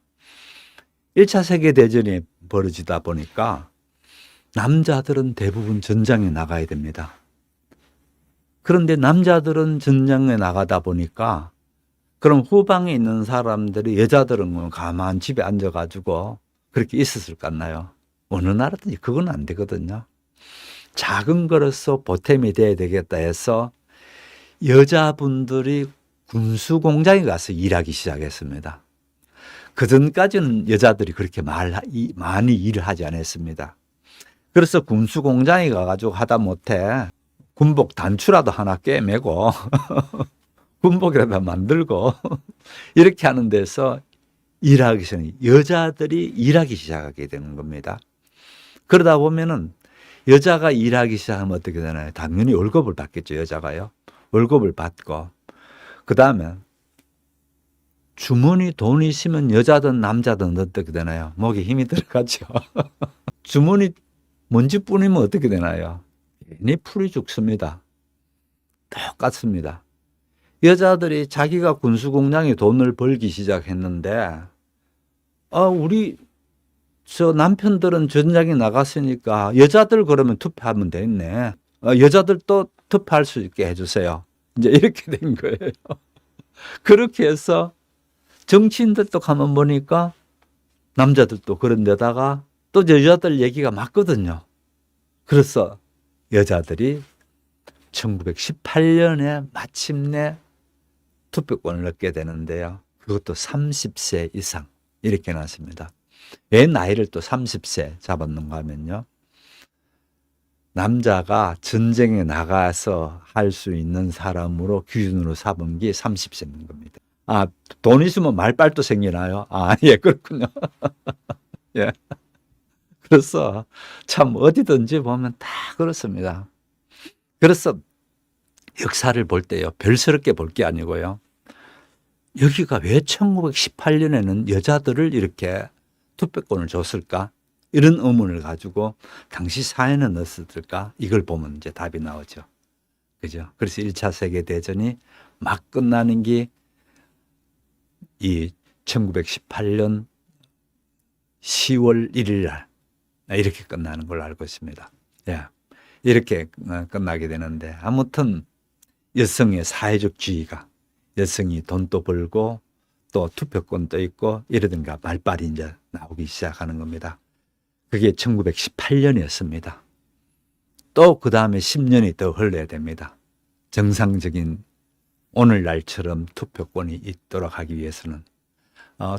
1차 세계대전이 벌어지다 보니까 남자들은 대부분 전장에 나가야 됩니다. 그런데 남자들은 전장에 나가다 보니까 그럼 후방에 있는 사람들이 여자들은 가만 집에 앉아가지고 그렇게 있었을 것 같나요? 어느 나라든지 그건 안 되거든요. 작은 거로서 보탬이 돼야 되겠다 해서 여자분들이 군수공장에 가서 일하기 시작했습니다. 그전까지는 여자들이 그렇게 많이 일을 하지 않았습니다. 그래서 군수공장에 가가지고 하다 못해 군복 단추라도 하나 꿰매고 군복이라도 만들고 이렇게 하는 데서 일하기 시작, 여자들이 일하기 시작하게 되는 겁니다. 그러다 보면은 여자가 일하기 시작하면 어떻게 되나요? 당연히 월급을 받겠죠, 여자가요. 월급을 받고 그 다음에 주머니 돈이 있으면 여자든 남자든 어떻게 되나요? 목에 힘이 들어가죠. 주머니 먼지 뿌리면 어떻게 되나요? 괜히 풀이 죽습니다. 똑같습니다. 여자들이 자기가 군수공장에 돈을 벌기 시작했는데 우리 저 남편들은 전장에 나갔으니까 여자들 그러면 투표하면 되겠네. 여자들도 투표할 수 있게 해주세요. 이제 이렇게 된 거예요. 그렇게 해서 정치인들도 가만 보니까 남자들도 그런 데다가 또 여자들 얘기가 맞거든요. 그래서 여자들이 1918년에 마침내 투표권을 얻게 되는데요. 그것도 30세 이상 이렇게 났습니다. 왜 나이를 또 30세 잡았는가 하면요. 남자가 전쟁에 나가서 할 수 있는 사람으로 기준으로 삼은 게 30세인 겁니다. 돈 있으면 말빨도 생기나요? 예, 그렇군요. 예. 그래서 참 어디든지 보면 다 그렇습니다. 그래서 역사를 볼 때요, 별스럽게 볼 게 아니고요. 여기가 왜 1918년에는 여자들을 이렇게 투표권을 줬을까? 이런 의문을 가지고 당시 사회는 어땠을까? 이걸 보면 이제 답이 나오죠. 그죠? 그래서 1차 세계대전이 막 끝나는 게 이 1918년 10월 1일 날 이렇게 끝나는 걸로 알고 있습니다. 예. 이렇게 끝나게 되는데 아무튼 여성의 사회적 지위가 여성이 돈도 벌고 또 투표권도 있고 이러든가 말빨이 이제 나오기 시작하는 겁니다. 그게 1918년이었습니다. 또 그 다음에 10년이 더 흘러야 됩니다. 정상적인 오늘날처럼 투표권이 있도록 하기 위해서는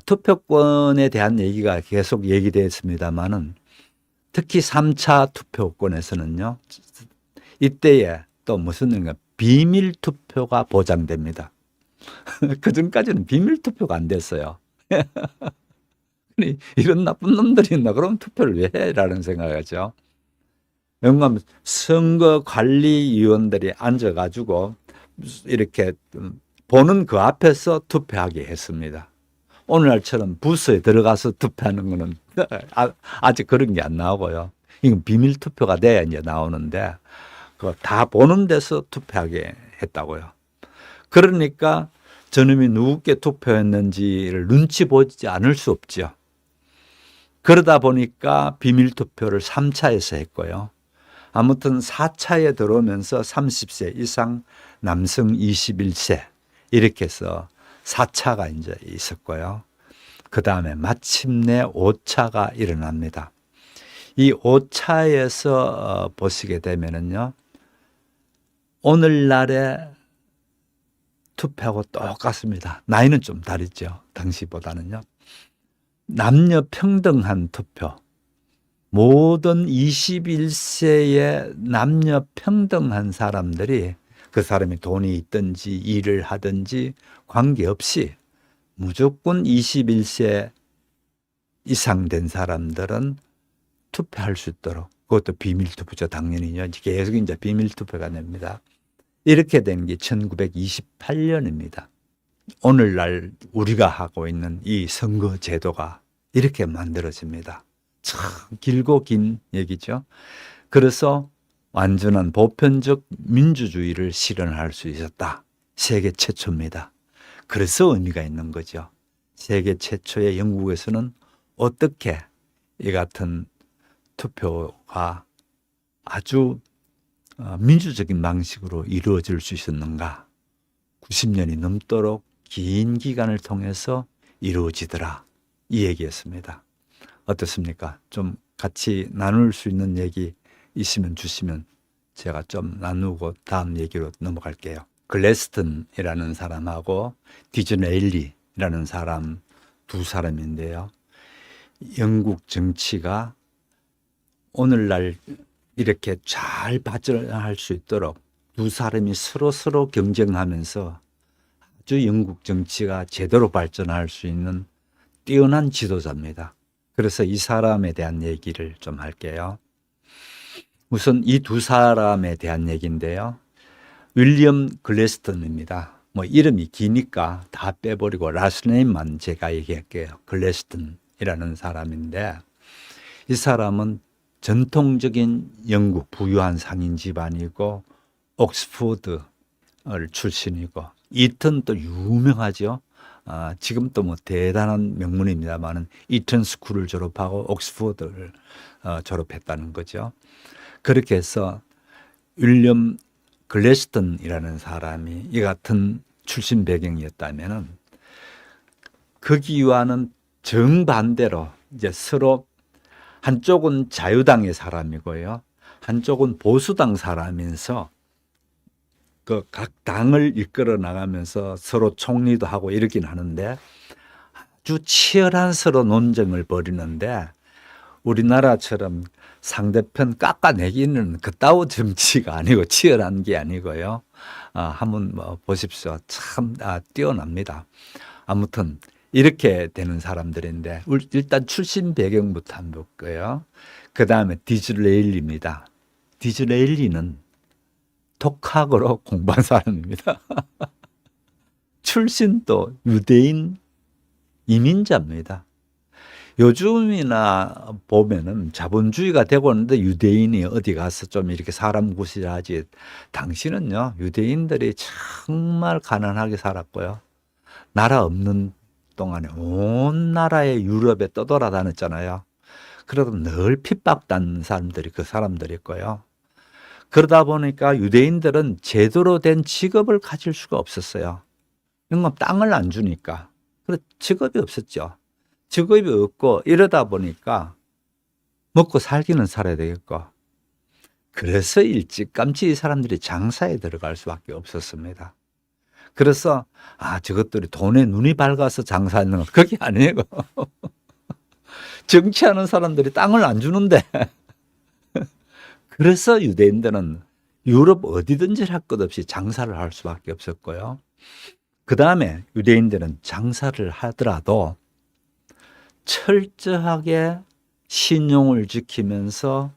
투표권에 대한 얘기가 계속 얘기되었습니다만은 특히 3차 투표권에서는요, 이때에 또 무슨 비밀 투표가 보장됩니다. 그 전까지는 비밀 투표가 안 됐어요. 이런 나쁜 놈들이 있나? 그럼 투표를 왜 해? 라는 생각하죠. 영감 선거관리위원들이 앉아가지고 이렇게 보는 그 앞에서 투표하게 했습니다. 오늘날처럼 부서에 들어가서 투표하는 거는 아직 그런 게 안 나오고요. 이건 비밀 투표가 돼야 이제 나오는데 그거 다 보는 데서 투표하게 했다고요. 그러니까 저놈이 누구께 투표했는지를 눈치 보지 않을 수 없죠. 그러다 보니까 비밀 투표를 3차에서 했고요. 아무튼 4차에 들어오면서 30세 이상 남성 21세 이렇게 해서 4차가 이제 있었고요. 그 다음에 마침내 5차가 일어납니다. 이 5차에서 보시게 되면은요, 오늘날의 투표하고 똑같습니다. 나이는 좀 다르죠. 당시보다는요. 남녀 평등한 투표. 모든 21세의 남녀 평등한 사람들이 그 사람이 돈이 있든지 일을 하든지 관계없이 무조건 21세 이상 된 사람들은 투표할 수 있도록, 그것도 비밀 투표죠. 당연히요. 계속 이제 비밀 투표가 됩니다. 이렇게 된 게 1928년입니다. 오늘날 우리가 하고 있는 이 선거 제도가 이렇게 만들어집니다. 참 길고 긴 얘기죠. 그래서 완전한 보편적 민주주의를 실현할 수 있었다. 세계 최초입니다. 그래서 의미가 있는 거죠. 세계 최초의 영국에서는 어떻게 이 같은 투표가 아주 민주적인 방식으로 이루어질 수 있었는가? 90년이 넘도록 긴 기간을 통해서 이루어지더라. 이 얘기였습니다. 어떻습니까? 좀 같이 나눌 수 있는 얘기 있으면 주시면 제가 좀 나누고 다음 얘기로 넘어갈게요. 글래스턴이라는 사람하고 디즈레일리라는 사람 두 사람인데요. 영국 정치가 오늘날 이렇게 잘 발전할 수 있도록 두 사람이 서로 경쟁하면서 아주 영국 정치가 제대로 발전할 수 있는 뛰어난 지도자입니다. 그래서 이 사람에 대한 얘기를 좀 할게요. 우선 이 두 사람에 대한 얘기인데요. 윌리엄 글래스턴입니다. 뭐 이름이 기니까 다 빼버리고 라스네임만 제가 얘기할게요. 글래스턴이라는 사람인데 이 사람은 전통적인 영국 부유한 상인 집안이고 옥스포드 출신이고 이튼 또 유명하죠. 지금 또 뭐 대단한 명문입니다만은 이튼 스쿨을 졸업하고 옥스포드를 졸업했다는 거죠. 그렇게 해서 윌리엄 글래스턴이라는 사람이 이 같은 출신 배경이었다면은 거기와는 정반대로 이제 서로 한쪽은 자유당의 사람이고요. 한쪽은 보수당 사람이면서 그 각 당을 이끌어 나가면서 서로 총리도 하고 이러긴 하는데 아주 치열한 서로 논쟁을 벌이는데 우리나라처럼 상대편 깎아내기는 그따위 정치가 아니고 치열한 게 아니고요. 한번 뭐 보십시오. 참 뛰어납니다. 아무튼 이렇게 되는 사람들인데 일단 출신 배경부터 한번 볼게요. 그 다음에 디즈레일리입니다. 디즈레일리는 독학으로 공부한 사람입니다. 출신도 유대인 이민자입니다. 요즘이나 보면은 자본주의가 되고 있는데 유대인이 어디 가서 좀 이렇게 사람 구실하지. 당시는요, 유대인들이 정말 가난하게 살았고요. 나라 없는 동안에 온 나라의 유럽에 떠돌아다녔잖아요. 그래도 늘 핍박받는 사람들이 그 사람들이었고요. 그러다 보니까 유대인들은 제대로 된 직업을 가질 수가 없었어요. 영업 땅을 안 주니까. 그래서 직업이 없었죠. 직업이 없고 이러다 보니까 먹고 살기는 살아야 되겠고. 그래서 일찌감치 이 사람들이 장사에 들어갈 수밖에 없었습니다. 그래서 저것들이 돈에 눈이 밝아서 장사하는 건 그게 아니고 정치하는 사람들이 땅을 안 주는데 그래서 유대인들은 유럽 어디든지 할 것 없이 장사를 할 수밖에 없었고요. 그 다음에 유대인들은 장사를 하더라도 철저하게 신용을 지키면서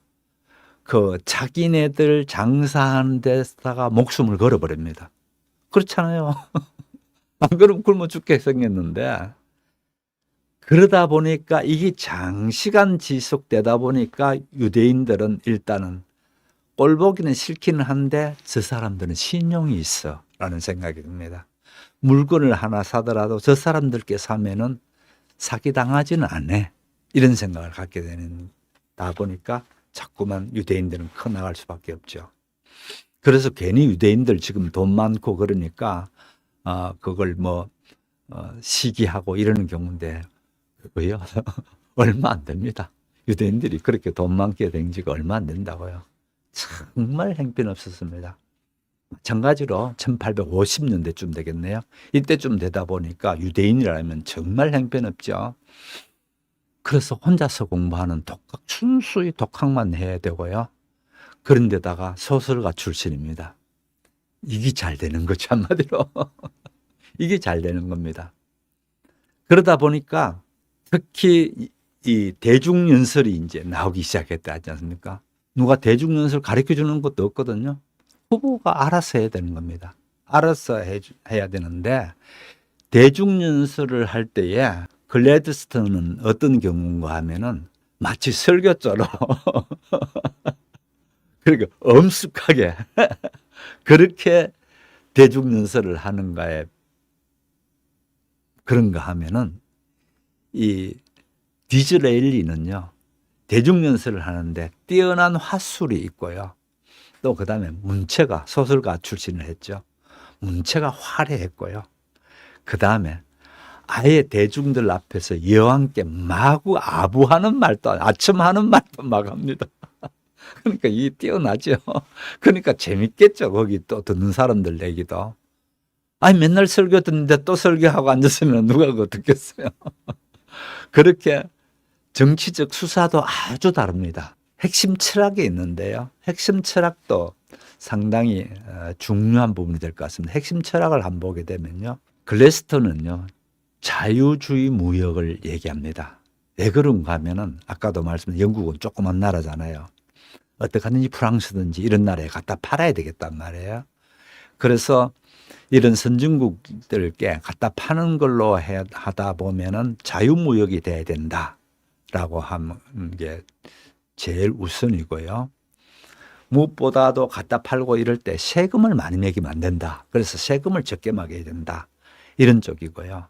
그 자기네들 장사하는 데다가 목숨을 걸어버립니다. 그렇잖아요. 안 그러면 굶어 죽게 생겼는데 그러다 보니까 이게 장시간 지속되다 보니까 유대인들은 일단은 꼴보기는 싫기는 한데 저 사람들은 신용이 있어 라는 생각이 듭니다. 물건을 하나 사더라도 저 사람들께 사면은 사기당하지는 않네. 이런 생각을 갖게 되다 보니까 자꾸만 유대인들은 커나갈 수밖에 없죠. 그래서 괜히 유대인들 지금 돈 많고 그러니까 그걸 시기하고 이러는 경우인데 그거요. 얼마 안 됩니다. 유대인들이 그렇게 돈 많게 된 지가 얼마 안 된다고요. 정말 형편없었습니다. 마찬가지로 1850년대쯤 되겠네요. 이때쯤 되다 보니까 유대인이라면 정말 형편없죠. 그래서 혼자서 공부하는 순수히 독학만 해야 되고요. 그런데다가 소설가 출신입니다. 이게 잘 되는 거죠, 한마디로. 이게 잘 되는 겁니다. 그러다 보니까 특히 이 대중연설이 이제 나오기 시작했다 하지 않습니까? 누가 대중연설 가르쳐 주는 것도 없거든요. 후보가 알아서 해야 되는 겁니다. 알아서 해야 되는데 대중연설을 할 때에 글래드스톤은 어떤 경우인가 하면은 마치 설교조로 그러니까 엄숙하게 그렇게 대중연설을 하는가에 그런가 하면은 이 디즈레일리는요 대중연설을 하는데 뛰어난 화술이 있고요. 또 그 다음에 문체가 소설가 출신을 했죠. 문체가 화려했고요. 그 다음에 아예 대중들 앞에서 여왕께 마구 아부하는 말도 아첨하는 말도 막 합니다. 그러니까 이 뛰어나죠. 그러니까 재밌겠죠. 거기 또 듣는 사람들 얘기도. 아니 맨날 설교 듣는데 또 설교하고 앉았으면 누가 그거 듣겠어요. 그렇게 정치적 수사도 아주 다릅니다. 핵심 철학이 있는데요. 핵심 철학도 상당히 중요한 부분이 될 것 같습니다. 핵심 철학을 한번 보게 되면요. 글래스턴은요. 자유주의 무역을 얘기합니다. 왜 그런가 하면은 아까도 말씀드린 영국은 조그만 나라잖아요. 어떻게 하든지 프랑스든지 이런 나라에 갖다 팔아야 되겠단 말이에요. 그래서 이런 선진국들께 갖다 파는 걸로 하다 보면은 자유무역이 돼야 된다라고 하는 게 제일 우선이고요. 무엇보다도 갖다 팔고 이럴 때 세금을 많이 매기면 안 된다. 그래서 세금을 적게 매겨야 된다. 이런 쪽이고요.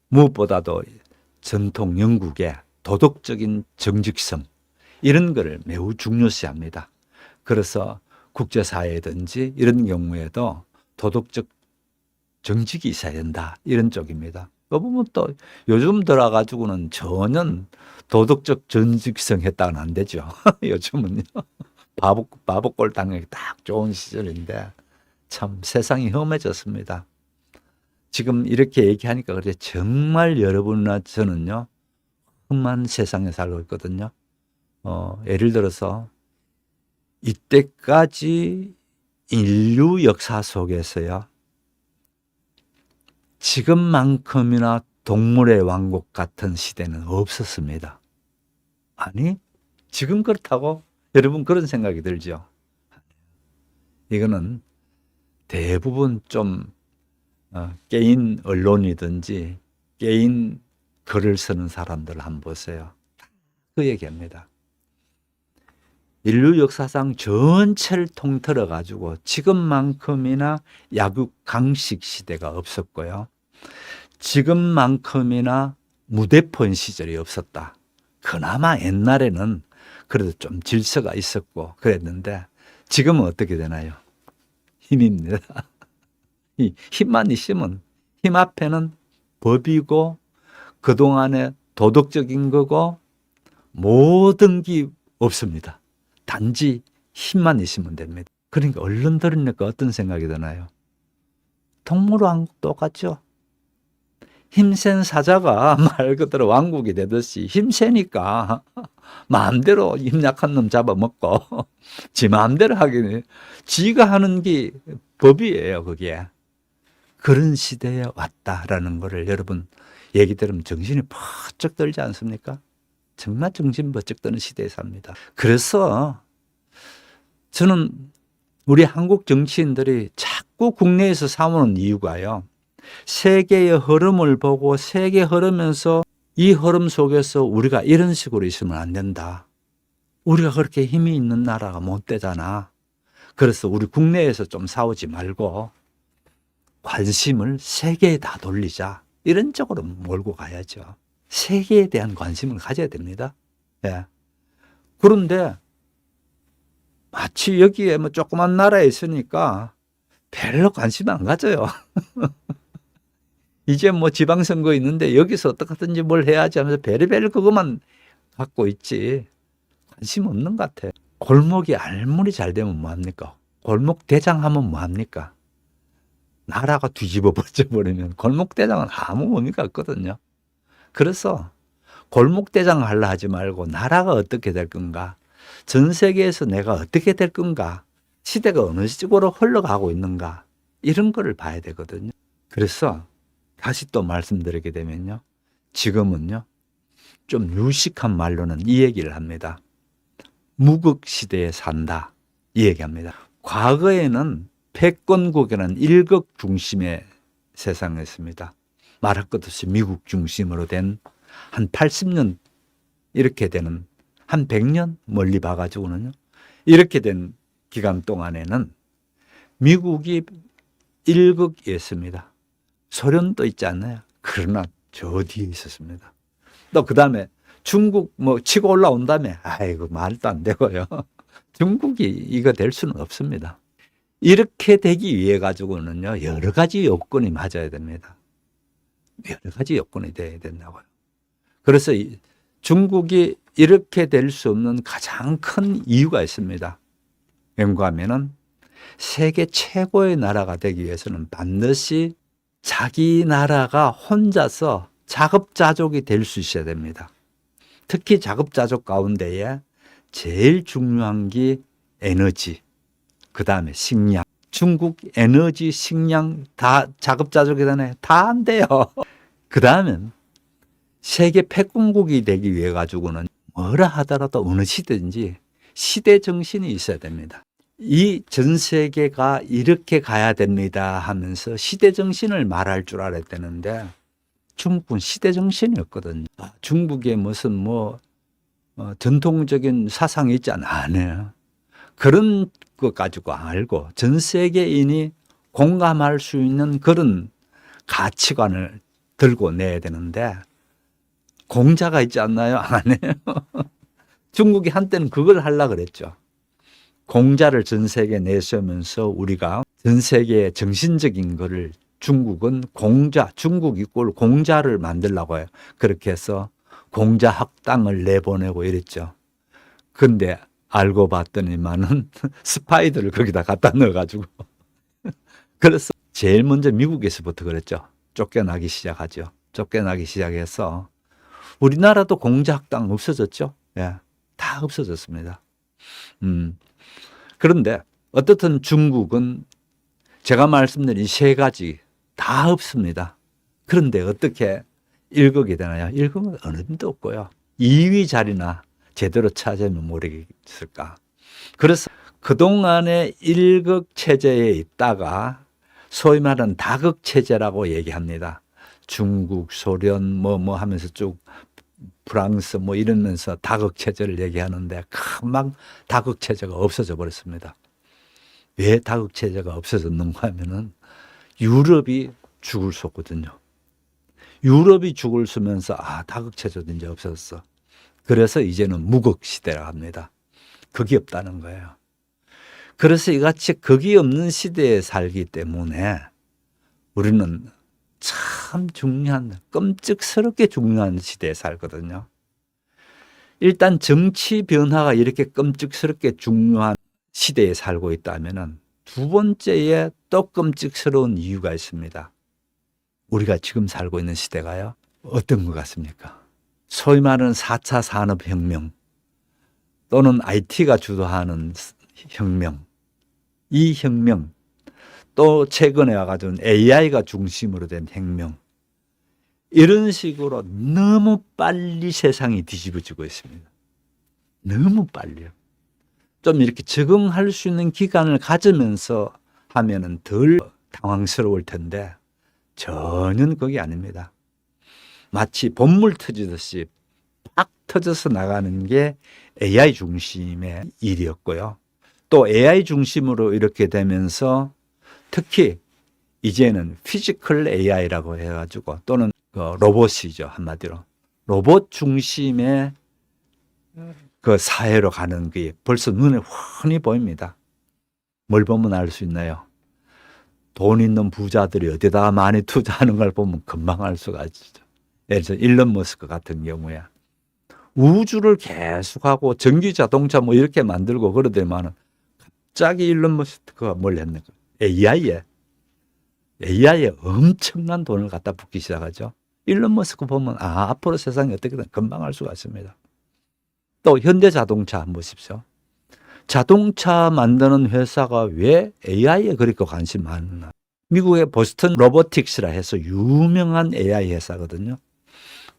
무엇보다도 전통 영국의 도덕적인 정직성 이런 거를 매우 중요시합니다. 그래서 국제사회든지 이런 경우에도 도덕적 정직이 있어야 된다. 이런 쪽입니다. 그 부분 또 요즘 들어가지고는 전혀 도덕적 정직성 했다고는 안 되죠. 요즘은요. 바보꼴 당하기 딱 좋은 시절인데 참 세상이 험해졌습니다. 지금 이렇게 얘기하니까 그래 정말 여러분이나 저는요. 험한 세상에 살고 있거든요. 예를 들어서 이때까지 인류 역사 속에서요. 지금만큼이나 동물의 왕국 같은 시대는 없었습니다. 아니, 지금 그렇다고? 여러분 그런 생각이 들죠? 이거는 대부분 좀 개인 언론이든지 개인 글을 쓰는 사람들 한번 보세요. 그 얘기합니다. 인류 역사상 전체를 통틀어 가지고 지금만큼이나 약육 강식 시대가 없었고요. 지금만큼이나 무대폰 시절이 없었다. 그나마 옛날에는 그래도 좀 질서가 있었고 그랬는데 지금은 어떻게 되나요? 힘입니다. 이 힘만 있으면 힘 앞에는 법이고 그동안의 도덕적인 거고 모든 게 없습니다. 단지 힘만 있으면 됩니다. 그러니까 얼른 들으니까 어떤 생각이 드나요? 동물왕국 똑같죠? 힘센 사자가 말 그대로 왕국이 되듯이 힘세니까 마음대로 힘 약한 놈 잡아먹고 지 마음대로 하기는 지가 하는 게 법이에요. 그게. 그런 시대에 왔다라는 거를 여러분 얘기 들으면 정신이 번쩍 들지 않습니까? 정말 정신 번쩍 드는 시대에 삽니다. 그래서 저는 우리 한국 정치인들이 자꾸 국내에서 싸우는 이유가요. 세계의 흐름을 보고 세계 흐르면서 이 흐름 속에서 우리가 이런 식으로 있으면 안 된다. 우리가 그렇게 힘이 있는 나라가 못 되잖아. 그래서 우리 국내에서 좀 싸우지 말고 관심을 세계에 다 돌리자. 이런 쪽으로 몰고 가야죠. 세계에 대한 관심을 가져야 됩니다. 예. 그런데 마치 여기에 뭐 조그만 나라에 있으니까 별로 관심 안 가져요. 이제 뭐 지방선거 있는데 여기서 어떻게든지 뭘 해야지 하면서 별의별 그것만 갖고 있지. 관심 없는 것 같아. 골목이 아무리 잘 되면 뭐합니까? 골목 대장 하면 뭐합니까? 나라가 뒤집어 버려버리면 골목 대장은 아무 의미가 없거든요. 그래서 골목 대장 하려 하지 말고 나라가 어떻게 될 건가? 전 세계에서 내가 어떻게 될 건가? 시대가 어느 쪽으로 흘러가고 있는가? 이런 거를 봐야 되거든요. 그래서 다시 또 말씀드리게 되면요. 지금은요. 좀 유식한 말로는 이 얘기를 합니다. 무극 시대에 산다. 이 얘기합니다. 과거에는 패권국에는 일극 중심의 세상이었습니다. 말할 것 없이 미국 중심으로 된 한 80년 이렇게 되는 한 100년 멀리 봐가지고는요. 이렇게 된 기간 동안에는 미국이 일극이었습니다. 소련도 있지 않나요? 그러나 저 뒤에 있었습니다. 또 그 다음에 중국 뭐 치고 올라온 다음에 아이고 말도 안 되고요. 중국이 이거 될 수는 없습니다. 이렇게 되기 위해 가지고는요. 여러 가지 요건이 맞아야 됩니다. 여러 가지 요건이 돼야 된다고요. 그래서 중국이 이렇게 될 수 없는 가장 큰 이유가 있습니다. 뭔가 하면은 세계 최고의 나라가 되기 위해서는 반드시 자기 나라가 혼자서 자급자족이 될 수 있어야 됩니다. 특히 자급자족 가운데에 제일 중요한 게 에너지, 그 다음에 식량. 중국 에너지, 식량 다 자급자족이 되네. 다 안 돼요. 그 다음엔 세계 패권국이 되기 위해 가지고는 뭐라 하더라도 어느 시대든지 시대 정신이 있어야 됩니다. 이 전 세계가 이렇게 가야 됩니다 하면서 시대 정신을 말할 줄 알아야 되는데 중국은 시대 정신이 없거든요. 중국에 무슨 전통적인 사상이 있지 않아요. 그런 것 가지고 알고 전 세계인이 공감할 수 있는 그런 가치관을 들고 내야 되는데 공자가 있지 않나요? 안 해요. 중국이 한때는 그걸 하려고 그랬죠. 공자를 전 세계에 내세우면서 우리가 전 세계의 정신적인 거를 중국은 중국 이꼴 공자를 만들려고 해요. 그렇게 해서 공자 학당을 내보내고 이랬죠. 근데 알고 봤더니만은 스파이들을 거기다 갖다 넣어가지고 그래서 제일 먼저 미국에서부터 그랬죠. 쫓겨나기 시작하죠. 쫓겨나기 시작해서 우리나라도 공자 학당 없어졌죠. 예, 다 없어졌습니다. 그런데 어떻든 중국은 제가 말씀드린 세 가지 다 없습니다. 그런데 어떻게 일극이 되나요? 일극은 어느 도 없고요. 2위 자리나 제대로 차지하면 모르겠을까. 그래서 그동안의 일극 체제에 있다가 소위 말하는 다극 체제라고 얘기합니다. 중국, 소련 하면서 쭉 프랑스 이러면서 다극 체제를 얘기하는데 금방 다극 체제가 없어져 버렸습니다. 왜 다극 체제가 없어졌는가 하면은 유럽이 죽을 섰거든요. 유럽이 죽을 서면서 다극 체제도 이제 없어졌어. 그래서 이제는 무극 시대라 합니다. 극이 없다는 거예요. 그래서 이같이 극이 없는 시대에 살기 때문에 우리는 참 중요한, 끔찍스럽게 중요한 시대에 살거든요. 일단 정치 변화가 이렇게 끔찍스럽게 중요한 시대에 살고 있다면은 두 번째에 또 끔찍스러운 이유가 있습니다. 우리가 지금 살고 있는 시대가요. 어떤 것 같습니까? 소위 말하는 4차 산업혁명 또는 IT가 주도하는 혁명, 이 혁명, 또 최근에 와가지고 AI가 중심으로 된 혁명, 이런 식으로 너무 빨리 세상이 뒤집어지고 있습니다. 너무 빨리요. 좀 이렇게 적응할 수 있는 기간을 가지면서 하면은 덜 당황스러울 텐데 전혀 그게 아닙니다. 마치 본물 터지듯이 팍 터져서 나가는 게 AI 중심의 일이었고요. 또 AI 중심으로 이렇게 되면서 특히 이제는 피지컬 AI라고 해가지고 또는 로봇이죠. 한마디로. 로봇 중심의 그 사회로 가는 게 벌써 눈에 훤히 보입니다. 뭘 보면 알 수 있나요? 돈 있는 부자들이 어디다가 많이 투자하는 걸 보면 금방 알 수가 있죠. 예를 들어 일론 머스크 같은 경우에 우주를 계속하고 전기 자동차 이렇게 만들고 그러더니만은 갑자기 일론 머스크가 뭘 했는가? AI에 엄청난 돈을 갖다 붓기 시작하죠. 일론 머스크 보면 앞으로 세상이 어떻게 되나 금방 알 수가 있습니다. 또 현대자동차 한번 보십시오. 자동차 만드는 회사가 왜 AI에 그렇게 관심 많나? 미국의 보스턴 로보틱스라 해서 유명한 AI 회사거든요.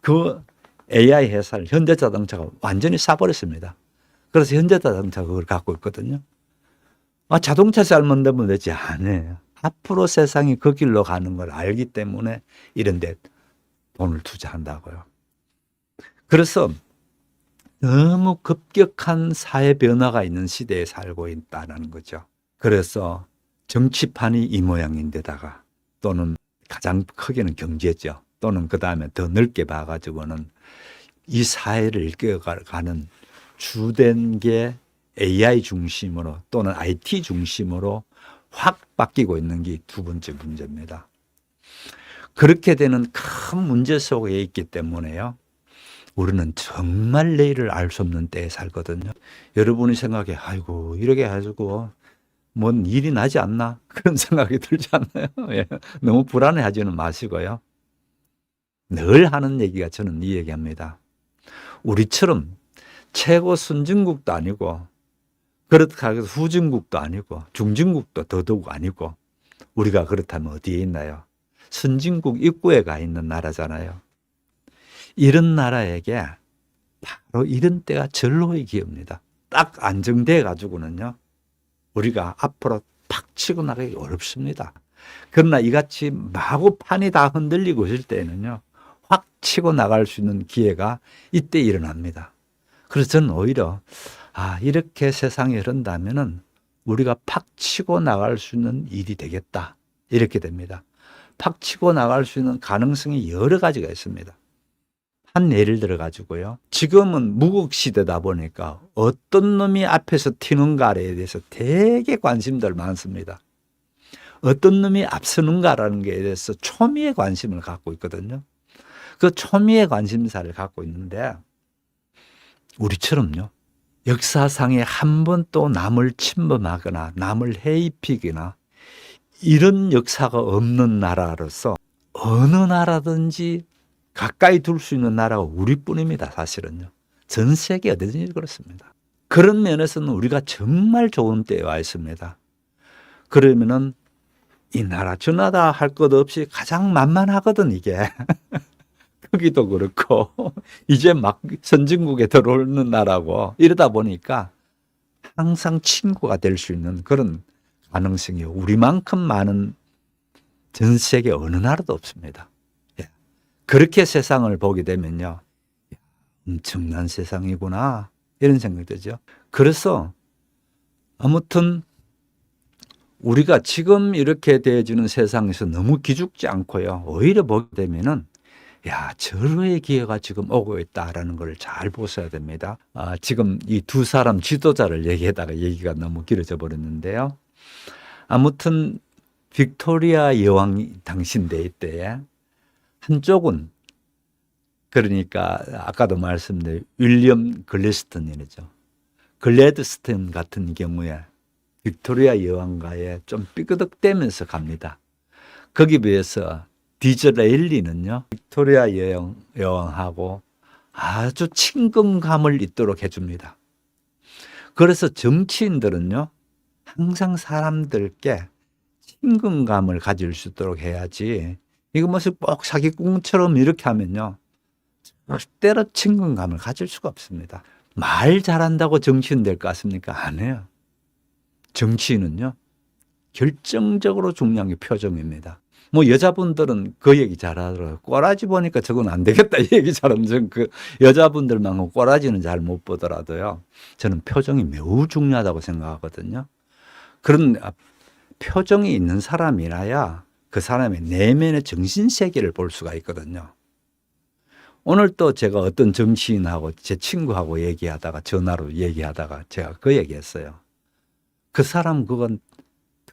그 AI 회사를 현대자동차가 완전히 사버렸습니다. 그래서 현대자동차가 그걸 갖고 있거든요. 자동차 잘 만들면 되지 않아요. 앞으로 세상이 그 길로 가는 걸 알기 때문에 이런 데 돈을 투자한다고요. 그래서 너무 급격한 사회 변화가 있는 시대에 살고 있다는 거죠. 그래서 정치판이 이 모양인데다가 또는 가장 크게는 경제죠. 또는 그 다음에 더 넓게 봐가지고는 이 사회를 이끌어가는 주된 게 AI 중심으로 또는 IT 중심으로 확 바뀌고 있는 게 두 번째 문제입니다. 그렇게 되는 큰 문제 속에 있기 때문에요. 우리는 정말 내일을 알 수 없는 때에 살거든요. 여러분이 생각해, 아이고, 이렇게 해가지고 뭔 일이 나지 않나? 그런 생각이 들지 않나요? 예. 너무 불안해하지는 마시고요. 늘 하는 얘기가 저는 이 얘기합니다. 우리처럼 최고 선진국도 아니고 그렇다고 해서 후진국도 아니고 중진국도 더더욱 아니고 우리가 그렇다면 어디에 있나요? 선진국 입구에 가 있는 나라잖아요. 이런 나라에게 바로 이런 때가 절호의 기회입니다. 딱 안정돼 가지고는요. 우리가 앞으로 팍 치고 나가기 어렵습니다. 그러나 이같이 마구 판이 다 흔들리고 있을 때는요. 확 치고 나갈 수 있는 기회가 이때 일어납니다. 그래서 저는 오히려 이렇게 세상이 흐른다면은 우리가 팍 치고 나갈 수 있는 일이 되겠다. 이렇게 됩니다. 팍 치고 나갈 수 있는 가능성이 여러 가지가 있습니다. 한 예를 들어 가지고요. 지금은 무국 시대다 보니까 어떤 놈이 앞에서 튀는가에 대해서 되게 관심들 많습니다. 어떤 놈이 앞서는가라는 것에 대해서 초미의 관심을 갖고 있거든요. 그 초미의 관심사를 갖고 있는데 우리처럼요. 역사상에 한 번 또 남을 침범하거나 남을 해입히거나 이런 역사가 없는 나라로서 어느 나라든지 가까이 둘 수 있는 나라가 우리뿐입니다. 사실은요. 전 세계 어디든지 그렇습니다. 그런 면에서는 우리가 정말 좋은 때에 와 있습니다. 그러면은 이 나라 저 나라 할 것 없이 가장 만만하거든 이게. 크기도 그렇고 이제 막 선진국에 들어오는 나라고 이러다 보니까 항상 친구가 될 수 있는 그런 가능성이 우리만큼 많은 전 세계 어느 나라도 없습니다. 예. 그렇게 세상을 보게 되면요. 엄청난 세상이구나 이런 생각이 들죠. 그래서 아무튼 우리가 지금 이렇게 되어지는 세상에서 너무 기죽지 않고요. 오히려 보게 되면은 절호의 기회가 지금 오고 있다라는 걸 잘 보셔야 됩니다. 지금 이 두 사람 지도자를 얘기하다가 얘기가 너무 길어져 버렸는데요. 아무튼 빅토리아 여왕이 당신대 때에 한쪽은 그러니까 아까도 말씀드린 윌리엄 글래스턴이죠. 글래드스턴 같은 경우에 빅토리아 여왕과의 좀 삐그덕대면서 갑니다. 거기 비해서 디즈레일리는요, 빅토리아 여왕하고 아주 친근감을 있도록 해줍니다. 그래서 정치인들은요, 항상 사람들께 친근감을 가질 수 있도록 해야지, 이거 무슨 꼭 사기꾼처럼 이렇게 하면요, 절대로 친근감을 가질 수가 없습니다. 말 잘한다고 정치인 될 것 같습니까? 아니에요. 정치인은요, 결정적으로 중요한 게 표정입니다. 뭐 여자분들은 그 얘기 잘하더라고요. 꼬라지 보니까 저건 안 되겠다 이 얘기 잘하면 그 여자분들만 꼬라지는 잘 못 보더라도요. 저는 표정이 매우 중요하다고 생각하거든요. 그런 표정이 있는 사람이라야 그 사람의 내면의 정신세계를 볼 수가 있거든요. 오늘 또 제가 어떤 정치인하고 제 친구하고 얘기하다가 전화로 얘기하다가 제가 그 얘기했어요. 그 사람 그건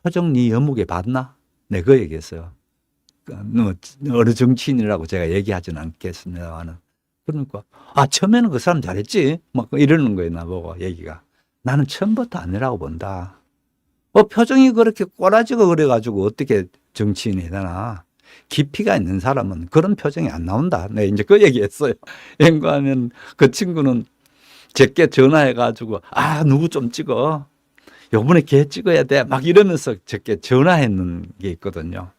표정 네 여무게 봤나? 네, 그 얘기했어요. 어느 정치인이라고 제가 얘기하지는 않겠습니다만은. 그러니까, 처음에는 그 사람 잘했지? 막 이러는 거예요, 나보고 얘기가. 나는 처음부터 아니라고 본다. 표정이 그렇게 꼬라지고 그래가지고 어떻게 정치인이 되나. 깊이가 있는 사람은 그런 표정이 안 나온다. 네, 이제 그 얘기했어요. 연구하면 그 친구는 제게 전화해가지고, 누구 좀 찍어. 요번에 걔 찍어야 돼. 막 이러면서 제게 전화했는 게 있거든요.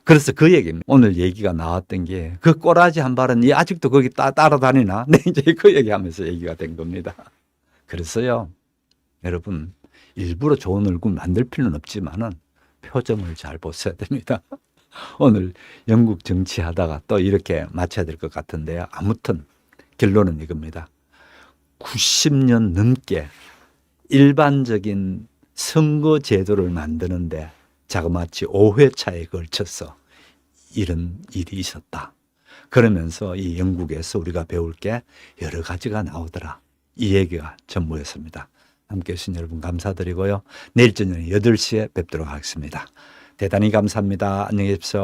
그래서 그 얘기입니다. 오늘 얘기가 나왔던 게 그 꼬라지 한 발은 아직도 거기 따라다니나? 네, 이제 그 얘기하면서 얘기가 된 겁니다. 그래서요, 여러분, 일부러 좋은 얼굴 만들 필요는 없지만은 표정을 잘 보셔야 됩니다. 오늘 영국 정치하다가 또 이렇게 마쳐야 될 것 같은데요. 아무튼 결론은 이겁니다. 90년 넘게 일반적인 선거 제도를 만드는데 자그마치 5회차에 걸쳐서 이런 일이 있었다. 그러면서 이 영국에서 우리가 배울 게 여러 가지가 나오더라. 이 얘기가 전부였습니다. 함께 해주신 여러분 감사드리고요. 내일 저녁 8시에 뵙도록 하겠습니다. 대단히 감사합니다. 안녕히 계십시오.